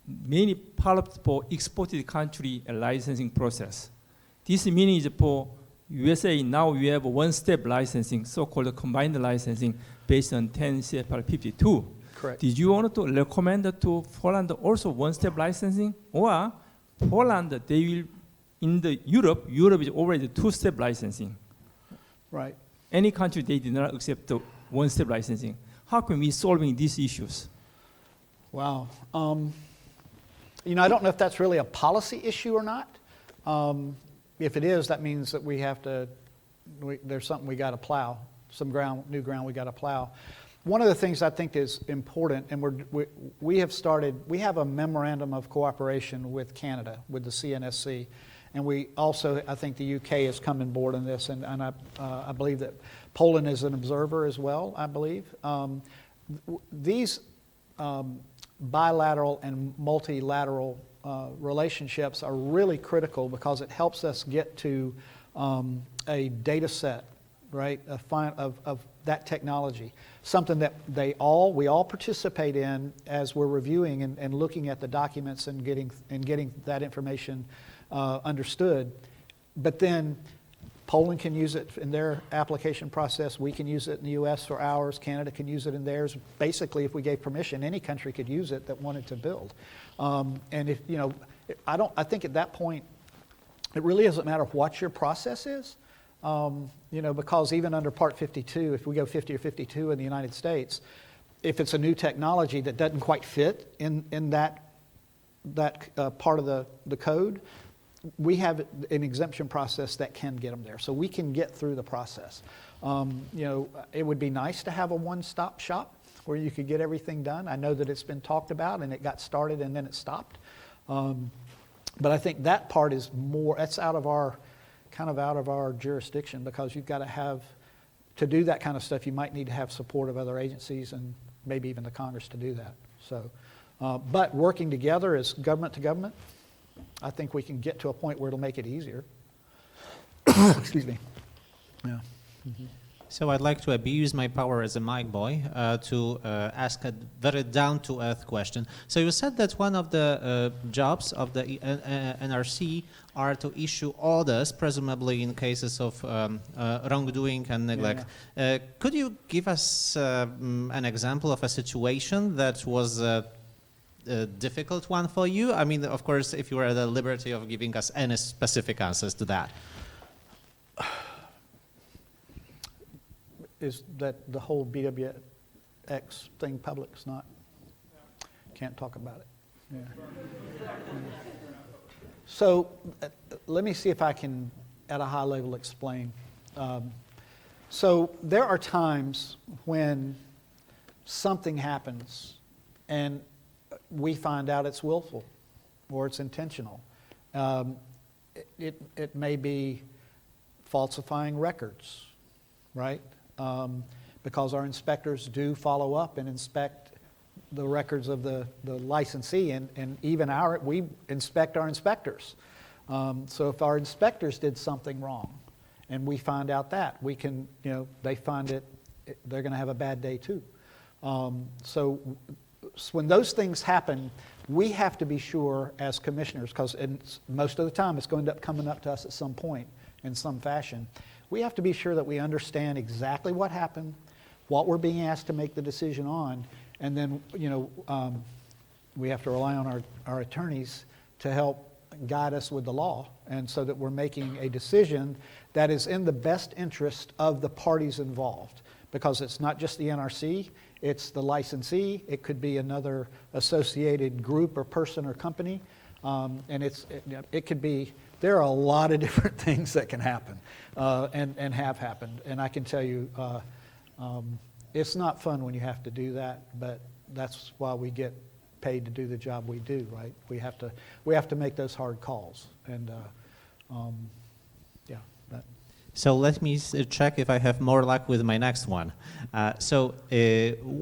many part for exported country licensing process. This meaning is for USA, now we have one-step licensing, so-called combined licensing based on 10 CFR 52. Correct. Did you want to recommend to Poland also one-step licensing? Or Poland, they will, in the Europe is already two-step licensing. Right. Any country, they did not accept the one-step licensing. How can we solving these issues? Wow. You know, I don't know if that's really a policy issue or not. If it is, that means that there's something we got to plow, new ground we got to plow. One of the things I think is important, and we have a memorandum of cooperation with Canada, with the CNSC, and we also, I think the UK has come on board in this, and I believe that Poland is an observer as well, I believe. These bilateral and multilateral relationships are really critical because it helps us get to a data set, right, of that technology, something that we all participate in as we're reviewing and looking at the documents and getting that information understood. But then Poland can use it in their application process. We can use it in the U.S. for ours. Canada can use it in theirs. Basically, if we gave permission, any country could use it that wanted to build. And if I think at that point, it really doesn't matter what your process is, because even under Part 52, if we go 50 or 52 in the United States, if it's a new technology that doesn't quite fit in that part of the code, we have an exemption process that can get them there. So we can get through the process. It would be nice to have a one-stop shop where you could get everything done. I know that it's been talked about and it got started and then it stopped. But I think that part is that's out of our jurisdiction, because you've got to do that kind of stuff, you might need to have support of other agencies and maybe even the Congress to do that. So, but working together as government to government, I think we can get to a point where it'll make it easier. Excuse me. Yeah. Mm-hmm. So I'd like to abuse my power as a mic boy to ask a very down-to-earth question. So you said that one of the jobs of the NRC are to issue orders, presumably in cases of wrongdoing and neglect. Could you give us an example of a situation that was a difficult one for you? I mean, of course, if you were at the liberty of giving us any specific answers to that. Is that the whole BWX thing public? It's not? Can't talk about it. Yeah. So let me see if I can, at a high level, explain. So there are times when something happens and we find out it's willful or it's intentional. It may be falsifying records, right? Because our inspectors do follow up and inspect the records of the licensee, and even we inspect our inspectors. So if our inspectors did something wrong and we find out that, we can, they find it, they're going to have a bad day too. So when those things happen, we have to be sure as commissioners, because most of the time it's going to end up coming up to us at some point in some fashion. We have to be sure that we understand exactly what happened, what we're being asked to make the decision on, and then we have to rely on our attorneys to help guide us with the law, and so that we're making a decision that is in the best interest of the parties involved. Because it's not just the NRC, it's the licensee, it could be another associated group or person or company, and it could be, there are a lot of different things that can happen and have happened. And I can tell you, it's not fun when you have to do that, but that's why we get paid to do the job we do, right? We have to make those hard calls, and yeah. So let me check if I have more luck with my next one. So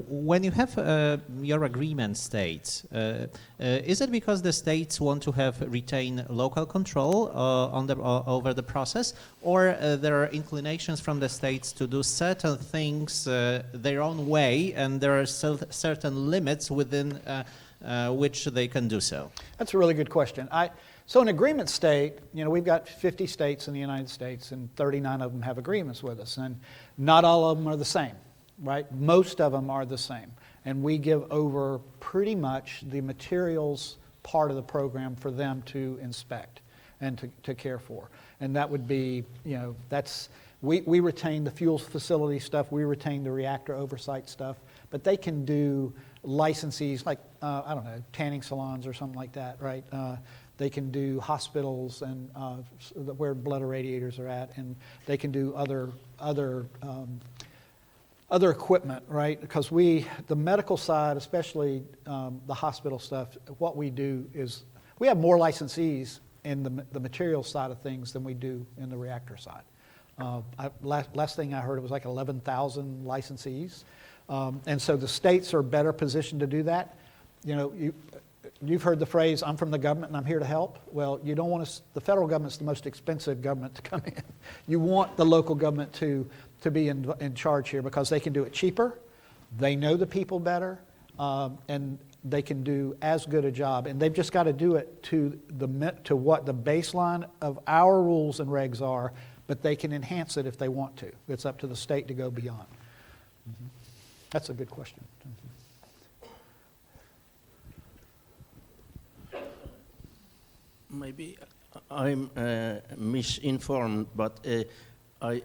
when you have your agreement states, is it because the states want to retain local control over the process, or there are inclinations from the states to do certain things their own way, and there are certain limits within which they can do so? That's a really good question. So an agreement state, we've got 50 states in the United States, and 39 of them have agreements with us, and not all of them are the same, right? Most of them are the same, and we give over pretty much the materials part of the program for them to inspect and to care for. And that would be, we retain the fuel facility stuff, we retain the reactor oversight stuff, but they can do licensees like, tanning salons or something like that, right? They can do hospitals and where blood irradiators are at, and they can do other equipment, right? Because the medical side, especially the hospital stuff, what we do is we have more licensees in the material side of things than we do in the reactor side. Last thing I heard, it was like 11,000 licensees, and so the states are better positioned to do that. You've heard the phrase, I'm from the government and I'm here to help. Well, you don't want the federal government's the most expensive government to come in. You want the local government to be in charge here, because they can do it cheaper, they know the people better, and they can do as good a job. And they've just got to do it to what the baseline of our rules and regs are, but they can enhance it if they want to. It's up to the state to go beyond. Mm-hmm. That's a good question. Maybe I'm misinformed, but I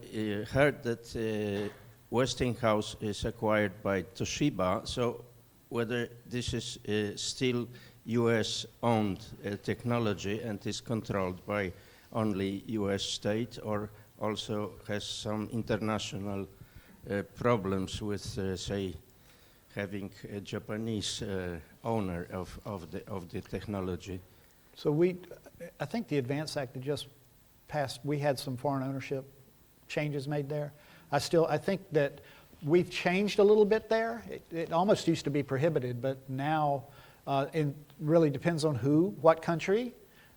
heard that Westinghouse is acquired by Toshiba, so whether this is still US-owned technology and is controlled by only US state, or also has some international problems with, say, having a Japanese owner of the technology. So I think the Advance Act that just passed, we had some foreign ownership changes made there. I think that we've changed a little bit there. It almost used to be prohibited, but now it really depends on what country,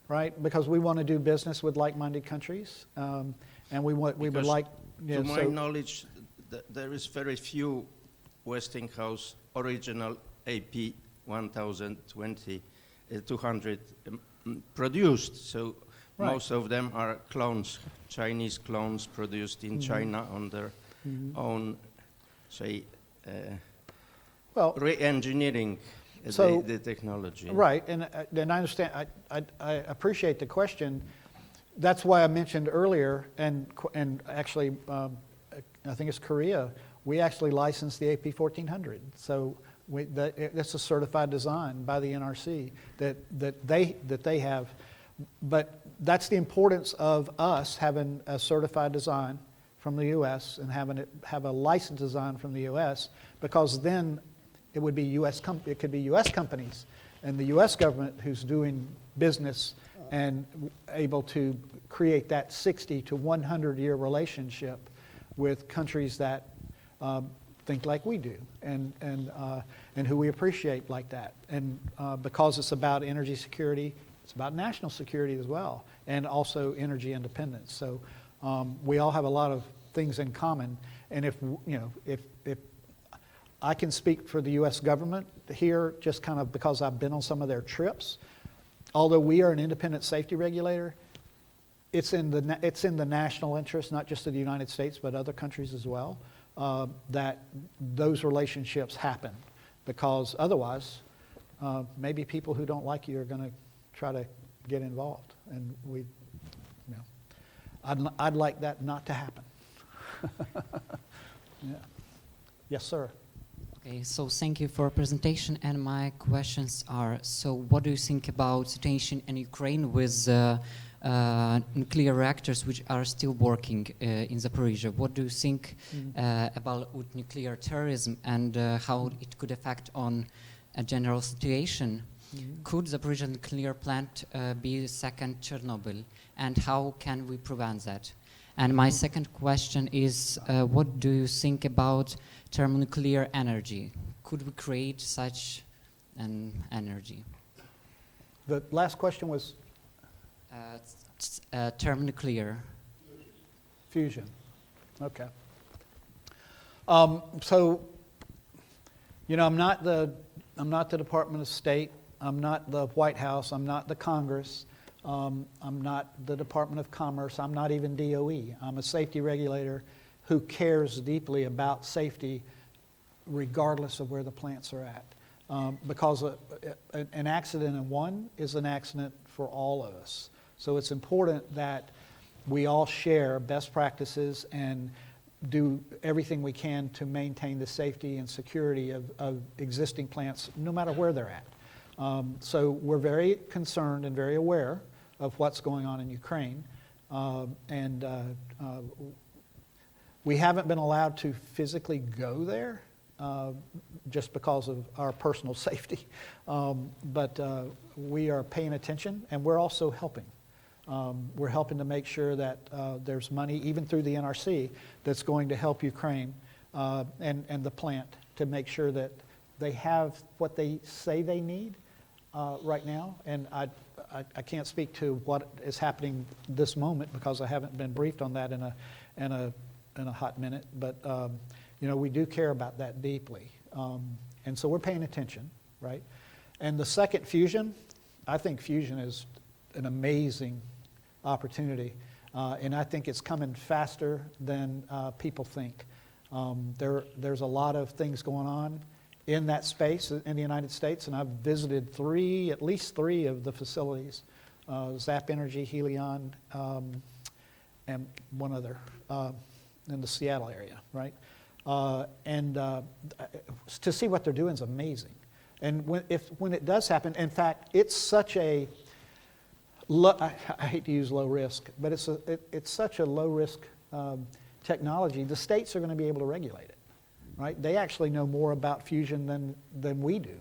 right? Because we want to do business with like-minded countries, and we would like. To my knowledge, there is very few Westinghouse original AP 1020 200 produced. So Right. most of them are clones, Chinese clones produced in China on their own, say, Well, re-engineering So- the technology. right, and I understand, I appreciate the question. That's why I mentioned earlier, and actually, I think it's Korea, we actually licensed the AP 1400. So that's a certified design by the NRC that they have. But that's the importance of us having a certified design from the U.S. and have a licensed design from the U.S. because then it would be it could be U.S. companies and the U.S. government who's doing business and able to create that 60 to 100 year relationship with countries that think like we do and who we appreciate like that. And because it's about energy security, it's about national security as well, and also energy independence. So we all have a lot of things in common. And if I can speak for the U.S. government here, just kind of because I've been on some of their trips, although we are an independent safety regulator, it's in the national interest, not just of the United States, but other countries as well, that those relationships happen. Because otherwise, maybe people who don't like you are going to try to get involved. And I'd like that not to happen. Yeah. Yes, sir. Okay, so thank you for your presentation, and my questions are, so what do you think about situation in Ukraine with nuclear reactors which are still working in Zaporizhzhia? What do you think about nuclear terrorism and how it could affect on a general situation? Could Zaporizhzhia nuclear plant be the second Chernobyl, and how can we prevent that? And my second question is, what do you think about thermonuclear energy? Could we create such an energy? The last question was Thermonuclear. fusion. Okay. So, I'm not the Department of State. I'm not the White House. I'm not the Congress. I'm not the Department of Commerce. I'm not even DOE. I'm a safety regulator who cares deeply about safety regardless of where the plants are at. Because an accident in one is an accident for all of us. So it's important that we all share best practices and do everything we can to maintain the safety and security of existing plants no matter where they're at. So we're very concerned and very aware of what's going on in Ukraine. And we haven't been allowed to physically go there just because of our personal safety. But we are paying attention, and we're also helping. We're helping to make sure that there's money, even through the NRC, that's going to help Ukraine and the plant to make sure that they have what they say they need right now. And I can't speak to what is happening this moment because I haven't been briefed on that in a hot minute. But we do care about that deeply, and so we're paying attention, right? And the second, fusion, I think fusion is an amazing opportunity, and I think it's coming faster than people think. There's a lot of things going on in that space in the United States, and I've visited at least three of the facilities, Zap Energy, Helion, and one other in the Seattle area, right? And to see what they're doing is amazing. And when it does happen, in fact, it's such a I hate to use low risk, but it's such a low risk technology. The states are going to be able to regulate it, right? They actually know more about fusion than we do,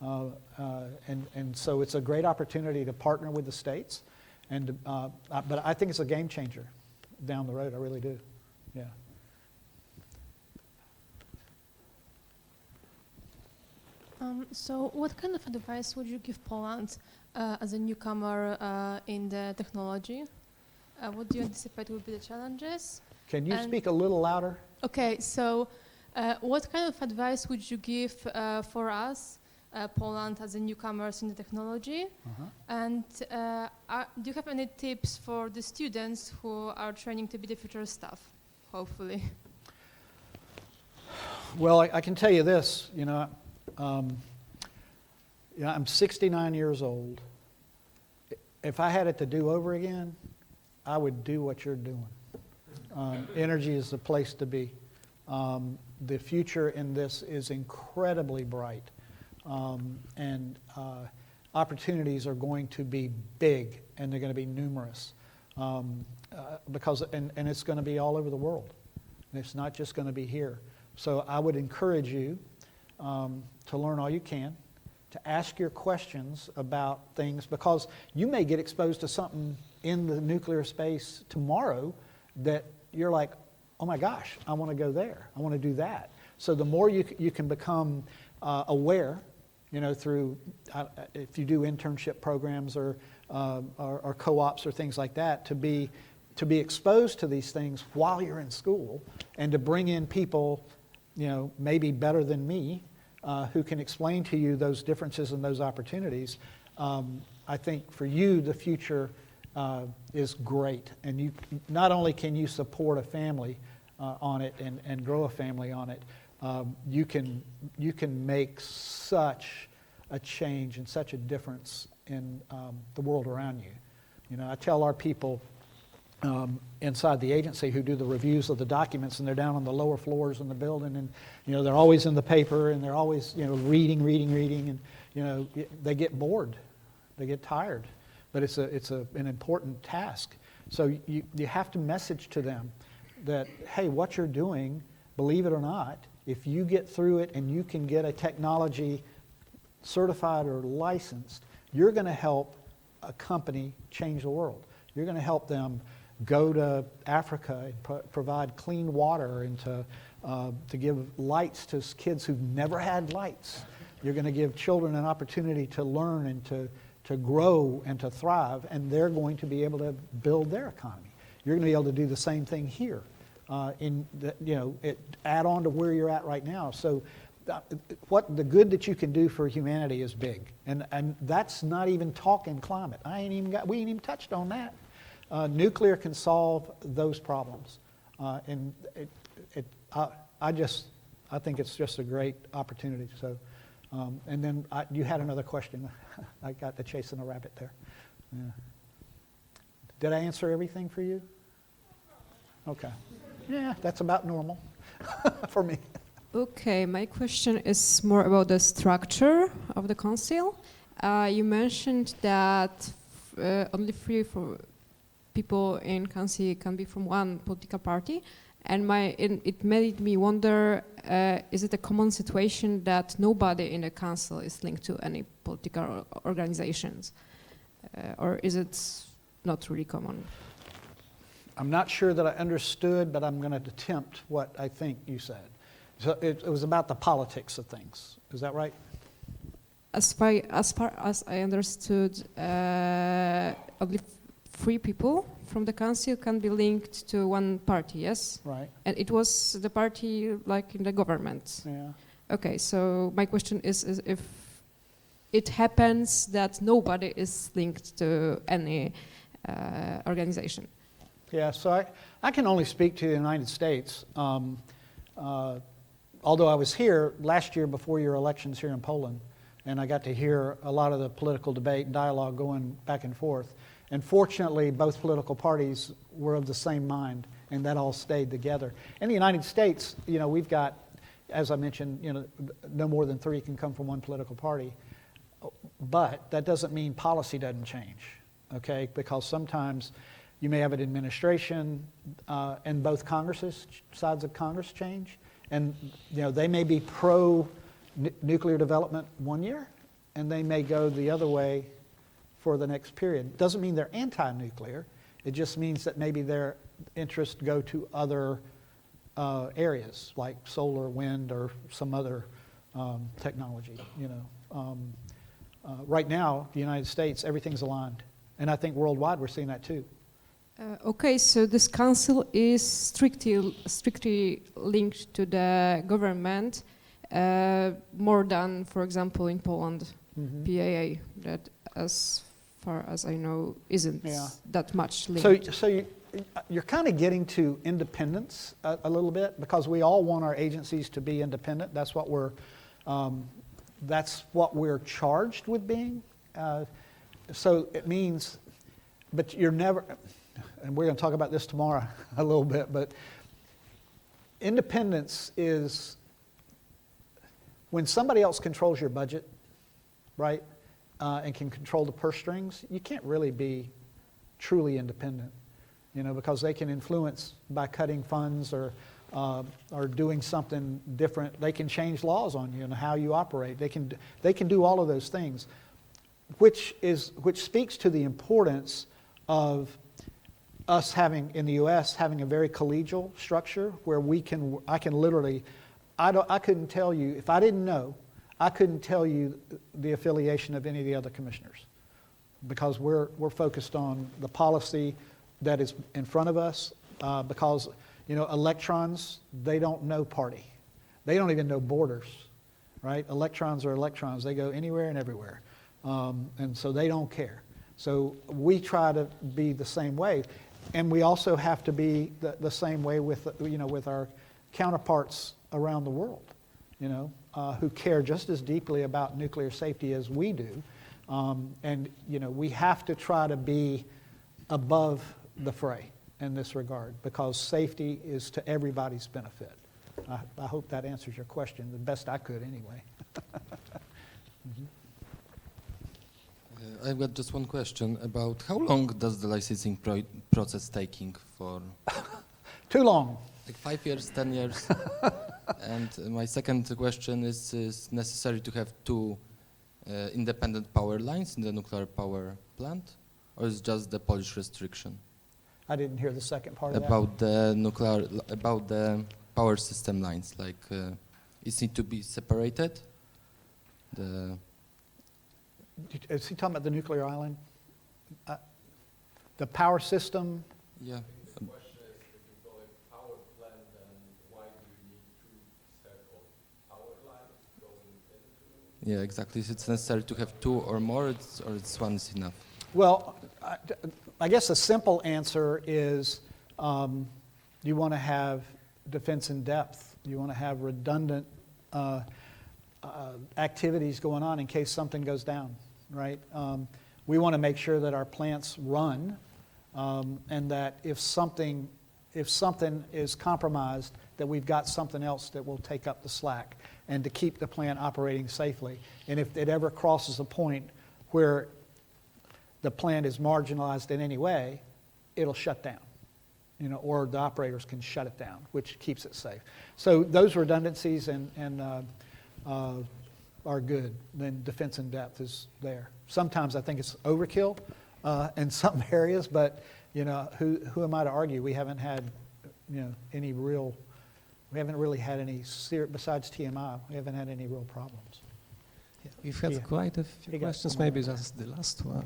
and so it's a great opportunity to partner with the states. And but I think it's a game changer down the road. I really do. Yeah. So what kind of advice would you give Poland as a newcomer in the technology? What do you anticipate will be the challenges? Can you speak a little louder? Okay, so what kind of advice would you give for us, Poland, as a newcomers in the technology? And do you have any tips for the students who are training to be the future staff, hopefully? Well, I can tell you this, I'm 69 years old. If I had it to do over again, I would do what you're doing. Energy is the place to be. The future in this is incredibly bright. And opportunities are going to be big, and they're going to be numerous. Because it's going to be all over the world. And it's not just going to be here. So I would encourage you to learn all you can, to ask your questions about things, because you may get exposed to something in the nuclear space tomorrow that you're like, oh my gosh, I want to go there. I want to do that. So the more you can become aware, through, if you do internship programs or co-ops or things like that, to be exposed to these things while you're in school, and to bring in people, maybe better than me, who can explain to you those differences and those opportunities. I think for you, the future is great. And you not only can you support a family on it and grow a family on it, you can make such a change and such a difference in the world around you. I tell our people inside the agency who do the reviews of the documents, and they're down on the lower floors in the building, and they're always in the paper, and they're always reading, and they get bored, they get tired, but it's an important task. So you have to message to them that, hey, what you're doing, believe it or not, if you get through it and you can get a technology certified or licensed, you're going to help a company change the world. You're going to help them go to Africa and provide clean water, and to give lights to kids who've never had lights. You're going to give children an opportunity to learn and to grow and to thrive, and they're going to be able to build their economy. You're going to be able to do the same thing here, add on to where you're at right now. So what the good that you can do for humanity is big, and that's not even talking climate. We ain't even touched on that. Nuclear can solve those problems, and I think it's just a great opportunity. So, and then you had another question. I got the chasing a rabbit there. Yeah. Did I answer everything for you? Okay. Yeah, that's about normal for me. Okay, my question is more about the structure of the council. You mentioned that only 3 people in council can be from one political party, and it made me wonder: is it a common situation that nobody in the council is linked to any political organizations, or is it not really common? I'm not sure that I understood, but I'm going to attempt what I think you said. So it was about the politics of things. Is that right? As far as I understood, only 3 people from the council can be linked to one party, yes? Right. And it was the party like in the government. Yeah. Okay, so my question is if it happens that nobody is linked to any organization. Yeah, so I can only speak to the United States. Although I was here last year before your elections here in Poland, and I got to hear a lot of the political debate and dialogue going back and forth. And fortunately, both political parties were of the same mind, and that all stayed together. In the United States, we've got, as I mentioned, no more than 3 can come from one political party. But that doesn't mean policy doesn't change, okay? Because sometimes you may have an administration, and both sides of Congress change. And they may be pro-nuclear development one year, and they may go the other way for the next period. Doesn't mean they're anti-nuclear. It just means that maybe their interests go to other areas, like solar, wind, or some other technology. Right now, the United States, everything's aligned. And I think worldwide we're seeing that too. Okay, so this council is strictly linked to the government, more than, for example, in Poland, Mhm. PAA, that as far as I know isn't Yeah. that much linked. So you're kind of getting to independence a little bit, because we all want our agencies to be independent. That's what we're charged with being. So it means, but you're never, and we're going to talk about this tomorrow a little bit, but independence is when somebody else controls your budget, right, and can control the purse strings, you can't really be truly independent, because they can influence by cutting funds or doing something different. They can change laws on you and how you operate. They can do all of those things, which speaks to the importance of us having, in the U.S., having a very collegial structure where I can literally, I couldn't tell you, if I didn't know, I couldn't tell you the affiliation of any of the other commissioners, because we're focused on the policy that is in front of us, because, electrons, they don't know party. They don't even know borders, right? Electrons are electrons. They go anywhere and everywhere. And so they don't care. So we try to be the same way. And we also have to be the same way with our counterparts around the world, who care just as deeply about nuclear safety as we do. And we have to try to be above the fray in this regard, because safety is to everybody's benefit. I hope that answers your question the best I could anyway. I've got just one question about how long does the licensing process taking for? Too long. Like 5 years, 10 years? And my second question is necessary to have two independent power lines in the nuclear power plant, or is just the Polish restriction? I didn't hear the second part of that. About the power system lines, like it need to be separated. Is he talking about the nuclear island? The power system? Yeah. Yeah, exactly. Is it necessary to have two or more, or it's one is enough? Well, I guess the simple answer is you want to have defense in depth. You want to have redundant activities going on in case something goes down, right? We want to make sure that our plants run, and that if something is compromised, that we've got something else that will take up the slack, and to keep the plant operating safely. And if it ever crosses a point where the plant is marginalized in any way, it'll shut down, or the operators can shut it down, which keeps it safe. So those redundancies are good. Then defense in depth is there. Sometimes I think it's overkill in some areas, but who am I to argue? We haven't had we haven't really had any besides TMI. We haven't had any real problems. Yeah, we've had quite a few questions. Maybe just the last one.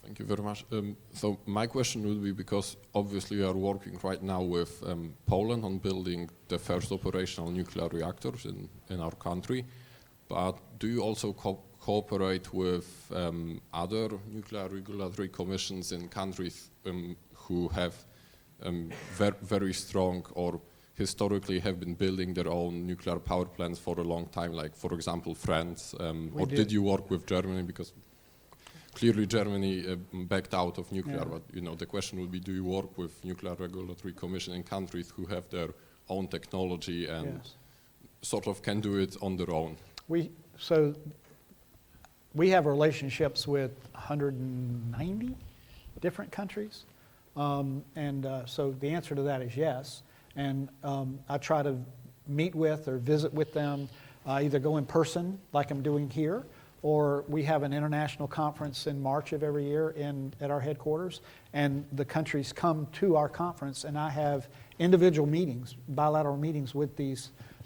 Thank you very much. So my question would be, because obviously you are working right now with Poland on building the first operational nuclear reactors in our country, but do you also cooperate with other nuclear regulatory commissions in countries who have very strong or historically have been building their own nuclear power plants for a long time, like for example France, or did you work with Germany? Because clearly Germany backed out of nuclear, but the question would be, do you work with nuclear regulatory commission in countries who have their own technology and sort of can do it on their own? We have relationships with 190 different countries, so the answer to that is yes. And I try to meet with or visit with them, either go in person like I'm doing here, or we have an international conference in March of every year at our headquarters, and the countries come to our conference, and I have individual meetings, bilateral meetings with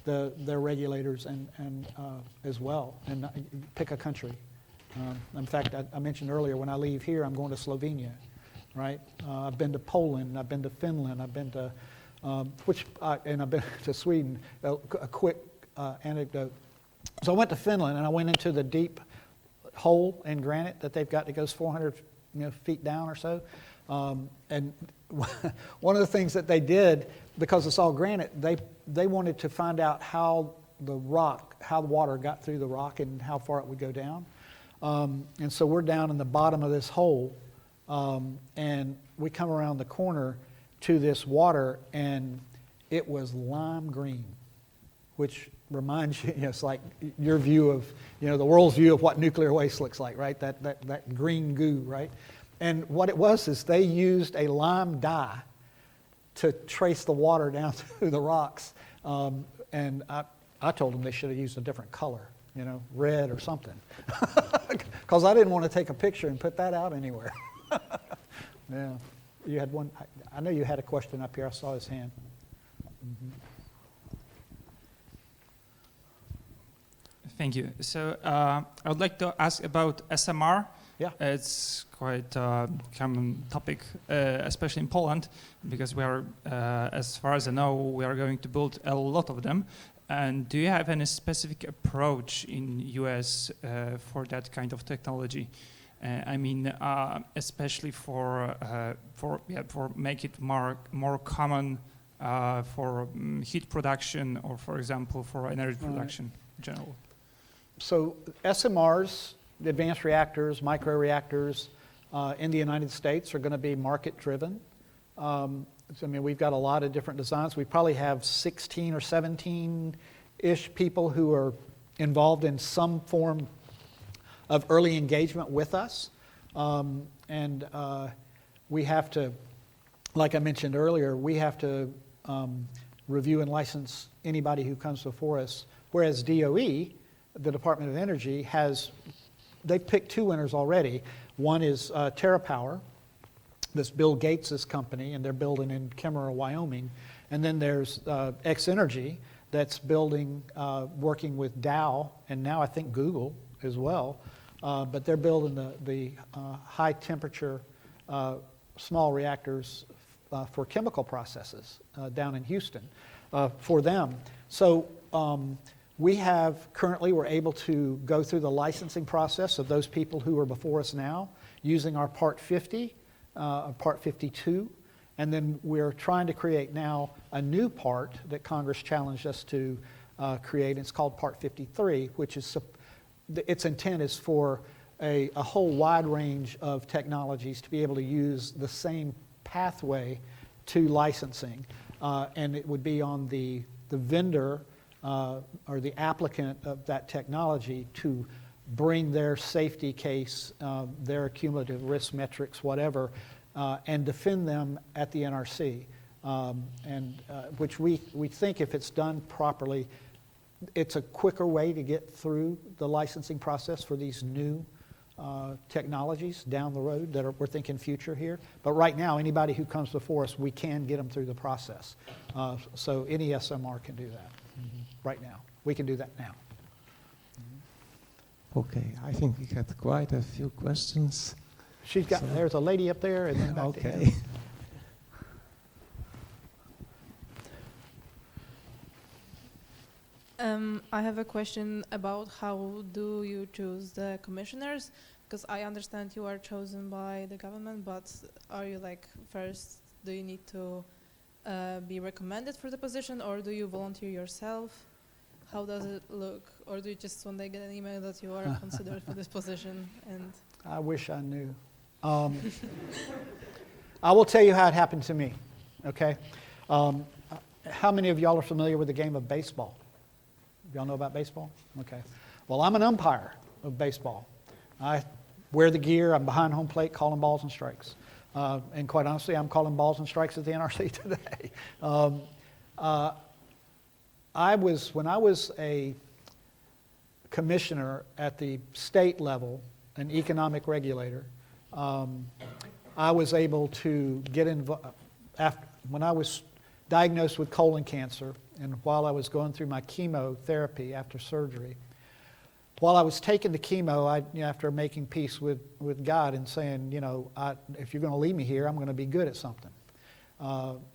their regulators and as well, and pick a country. In fact, I mentioned earlier, when I leave here, I'm going to Slovenia, right? I've been to Poland, I've been to Finland, I've been to, and I've been to Sweden. A quick anecdote. So I went to Finland and I went into the deep hole in granite that they've got that goes 400 feet down or so. And one of the things that they did, because it's all granite, they wanted to find out how the water got through the rock and how far it would go down. And so we're down in the bottom of this hole, and we come around the corner to this water, and it was lime green, which reminds you, it's like your view of, the world's view of what nuclear waste looks like, right? That green goo, right? And what it was is they used a lime dye to trace the water down through the rocks. And I told them they should have used a different color, red or something. Because I didn't want to take a picture and put that out anywhere. Yeah. You had one, I know you had a question up here. I saw his hand. Mm-hmm. Thank you. So I would like to ask about SMR. Yeah. It's quite a common topic, especially in Poland, because we are, as far as I know, we are going to build a lot of them. And do you have any specific approach in US for that kind of technology? Especially for make it more common for heat production, or for example for energy production in general. So SMRs, the advanced reactors, microreactors in the United States are going to be market-driven. We've got a lot of different designs. We probably have 16 or 17-ish people who are involved in some form of early engagement with us. We have to, like I mentioned earlier, we have to review and license anybody who comes before us, whereas DOE, the Department of Energy, they've picked two winners already. One is TerraPower, this Bill Gates' company, and they're building in Kemmerer, Wyoming. And then there's X-Energy that's building, working with Dow, and now I think Google as well. But they're building the high temperature small reactors for chemical processes down in Houston for them. So we're able to go through the licensing process of those people who are before us now using our Part 50, Part 52, and then we're trying to create now a new part that Congress challenged us to create. It's called Part 53, which is its intent is for a whole wide range of technologies to be able to use the same pathway to licensing, and it would be on the vendor or the applicant of that technology to bring their safety case, their cumulative risk metrics, whatever, and defend them at the NRC, which we think if it's done properly, it's a quicker way to get through the licensing process for these new technologies down the road we're thinking future here. But right now, anybody who comes before us, we can get them through the process. So any SMR can do that right now. We can do that now. Okay, I think we had quite a few questions. There's a lady up there, and then back to okay. him. I have a question about how do you choose the commissioners? Because I understand you are chosen by the government, but are you do you need to be recommended for the position, or do you volunteer yourself? How does it look? Or do you just one day get an email that you are considered for this position? And I wish I knew. I will tell you how it happened to me, okay? How many of y'all are familiar with the game of baseball? Y'all know about baseball? Okay. Well, I'm an umpire of baseball. I wear the gear. I'm behind home plate calling balls and strikes. And quite honestly, I'm calling balls and strikes at the NRC today. When I was a commissioner at the state level, an economic regulator, I was able to get involved. When I was diagnosed with colon cancer, and while I was going through my chemotherapy after surgery, while I was taking the chemo, after making peace with God and saying, if you're going to leave me here, I'm going to be good at something.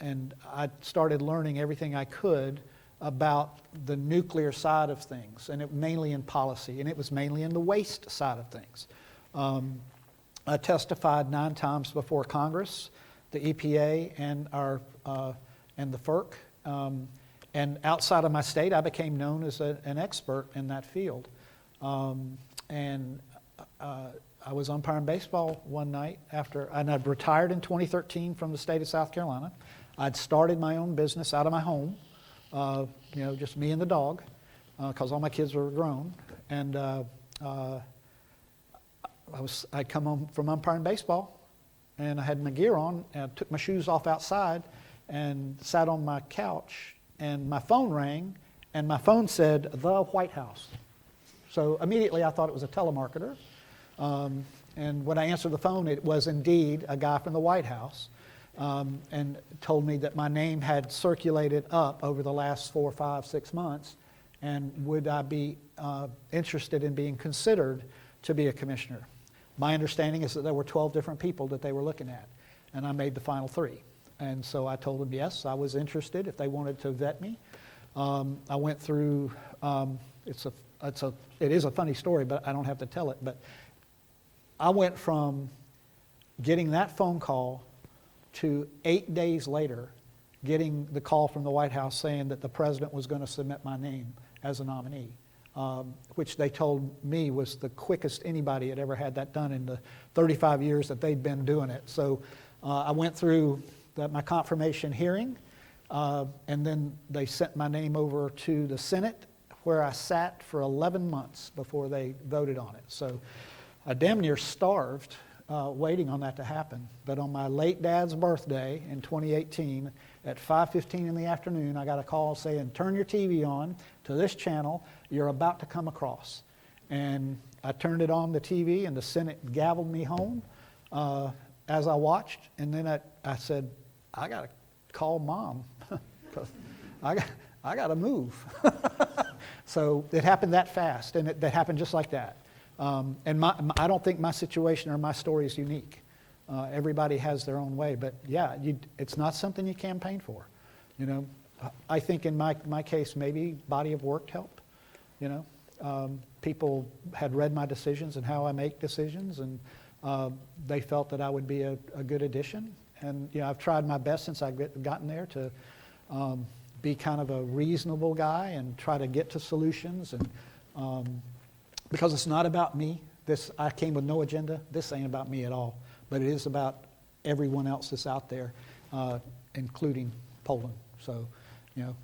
And I started learning everything I could about the nuclear side of things, and it mainly in policy, and it was mainly in the waste side of things. I testified 9 times before Congress, the EPA, and and the FERC. And outside of my state, I became known as an expert in that field. I was umpiring baseball one night and I'd retired in 2013 from the state of South Carolina. I'd started my own business out of my home, just me and the dog, because all my kids were grown. And I'd come home from umpiring baseball, and I had my gear on, and I took my shoes off outside and sat on my couch, and my phone rang, and my phone said, "The White House." So immediately I thought it was a telemarketer. And when I answered the phone, it was indeed a guy from the White House, and told me that my name had circulated up over the last 4, 5, 6 months, and would I be interested in being considered to be a commissioner. My understanding is that there were 12 different people that they were looking at, and I made the final 3. And so I told them yes, I was interested if they wanted to vet me. I went through, it is a funny story, but I don't have to tell it. But I went from getting that phone call to 8 days later getting the call from the White House saying that the president was going to submit my name as a nominee, which they told me was the quickest anybody had ever had that done in the 35 years that they'd been doing it. So I went through my confirmation hearing, and then they sent my name over to the Senate, where I sat for 11 months before they voted on it. So I damn near starved waiting on that to happen. But on my late dad's birthday in 2018, at 5:15 in the afternoon, I got a call saying, "Turn your TV on to this channel. You're about to come across." And I turned it on the TV, and the Senate gavelled me home as I watched. And then I said, "I got to call Mom because I got to move." So it happened that fast, and it happened just like that. And I don't think my situation or my story is unique. Everybody has their own way, but yeah, it's not something you campaign for. I think in my case, maybe body of work helped. People had read my decisions and how I make decisions, and they felt that I would be a good addition. And I've tried my best since I've gotten there to be kind of a reasonable guy and try to get to solutions. And because it's not about me. I came with no agenda. This ain't about me at all. But it is about everyone else that's out there, including Poland. So,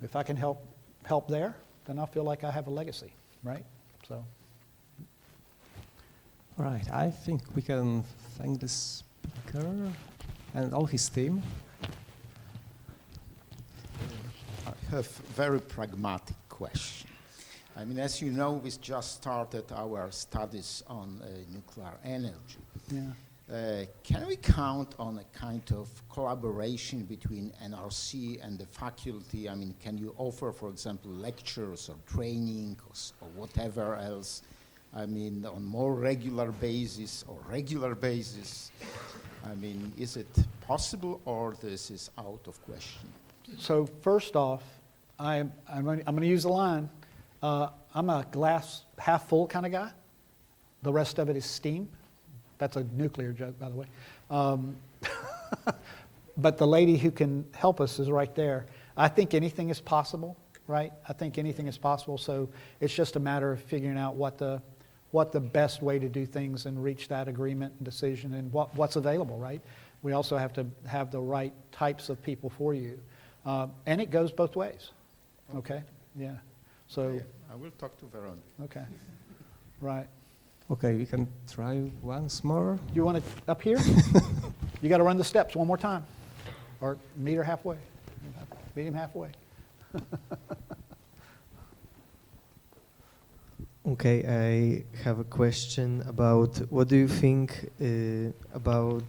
if I can help there, then I feel like I have a legacy, right? So. All right. I think we can thank the speaker and all his team. I have a very pragmatic question. I mean, as you know, we just started our studies on nuclear energy. Yeah. Can we count on a kind of collaboration between NRC and the faculty? I mean, can you offer, for example, lectures or training or whatever else? I mean, on more regular basis or regular basis? I mean, is it possible or this is out of question? So first off, I'm going to use the line. I'm a glass half full kind of guy. The rest of it is steam. That's a nuclear joke, by the way. But the lady who can help us is right there. I think anything is possible, right? I think anything is possible. So it's just a matter of figuring out what the best way to do things and reach that agreement and decision and what's available, right? We also have to have the right types of people for you. And it goes both ways, okay? Yeah. So I will talk to Veronica. Okay. Right. Okay, we can try once more. You want it up here? You got to run the steps one more time, or meet her halfway. Meet him halfway. Okay, I have a question about what do you think about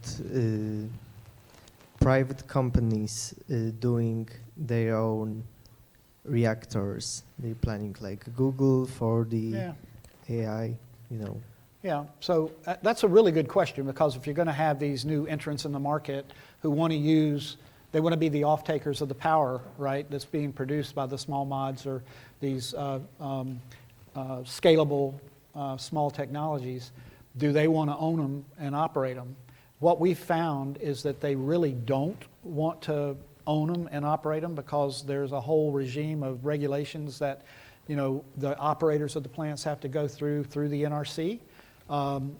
private companies doing their own reactors? They're planning like Google for the AI, you know? Yeah, so that's a really good question, because if you're going to have these new entrants in the market who want to use, they want to be the off-takers of the power, right, that's being produced by the small mods or these scalable small technologies, do they want to own them and operate them? What we've found is that they really don't want to own them and operate them, because there's a whole regime of regulations that, you know, the operators of the plants have to go through the NRC.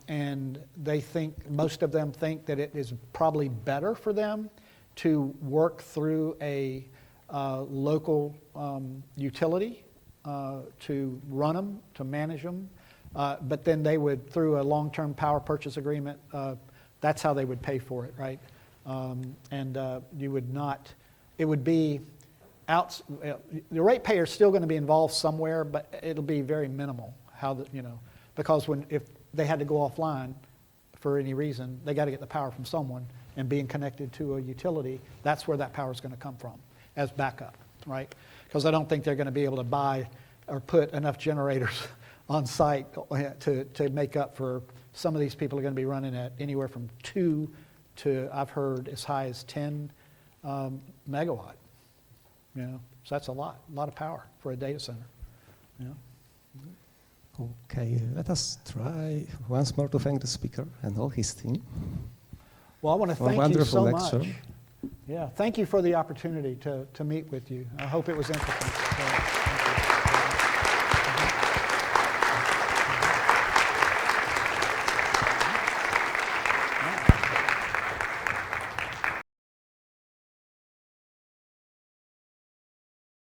And they think, most of them think that it is probably better for them to work through a local utility to run them, to manage them. But then they would, through a long-term power purchase agreement, that's how they would pay for it, right? You would not, it would be out, the ratepayer is still going to be involved somewhere, but it'll be very minimal, how the, you know, because if they had to go offline for any reason, they got to get the power from someone, and being connected to a utility, that's where that power is going to come from as backup, right? Because I don't think they're going to be able to buy or put enough generators on site to make up for, some of these people are going to be running at anywhere from 2 to, I've heard, as high as 10 megawatt. You know, so that's a lot of power for a data center. You know? Okay, let us try once more to thank the speaker and all his team. Well, I want to For a thank you wonderful so lecture. much. Yeah, thank you for the opportunity to meet with you. I hope it was interesting.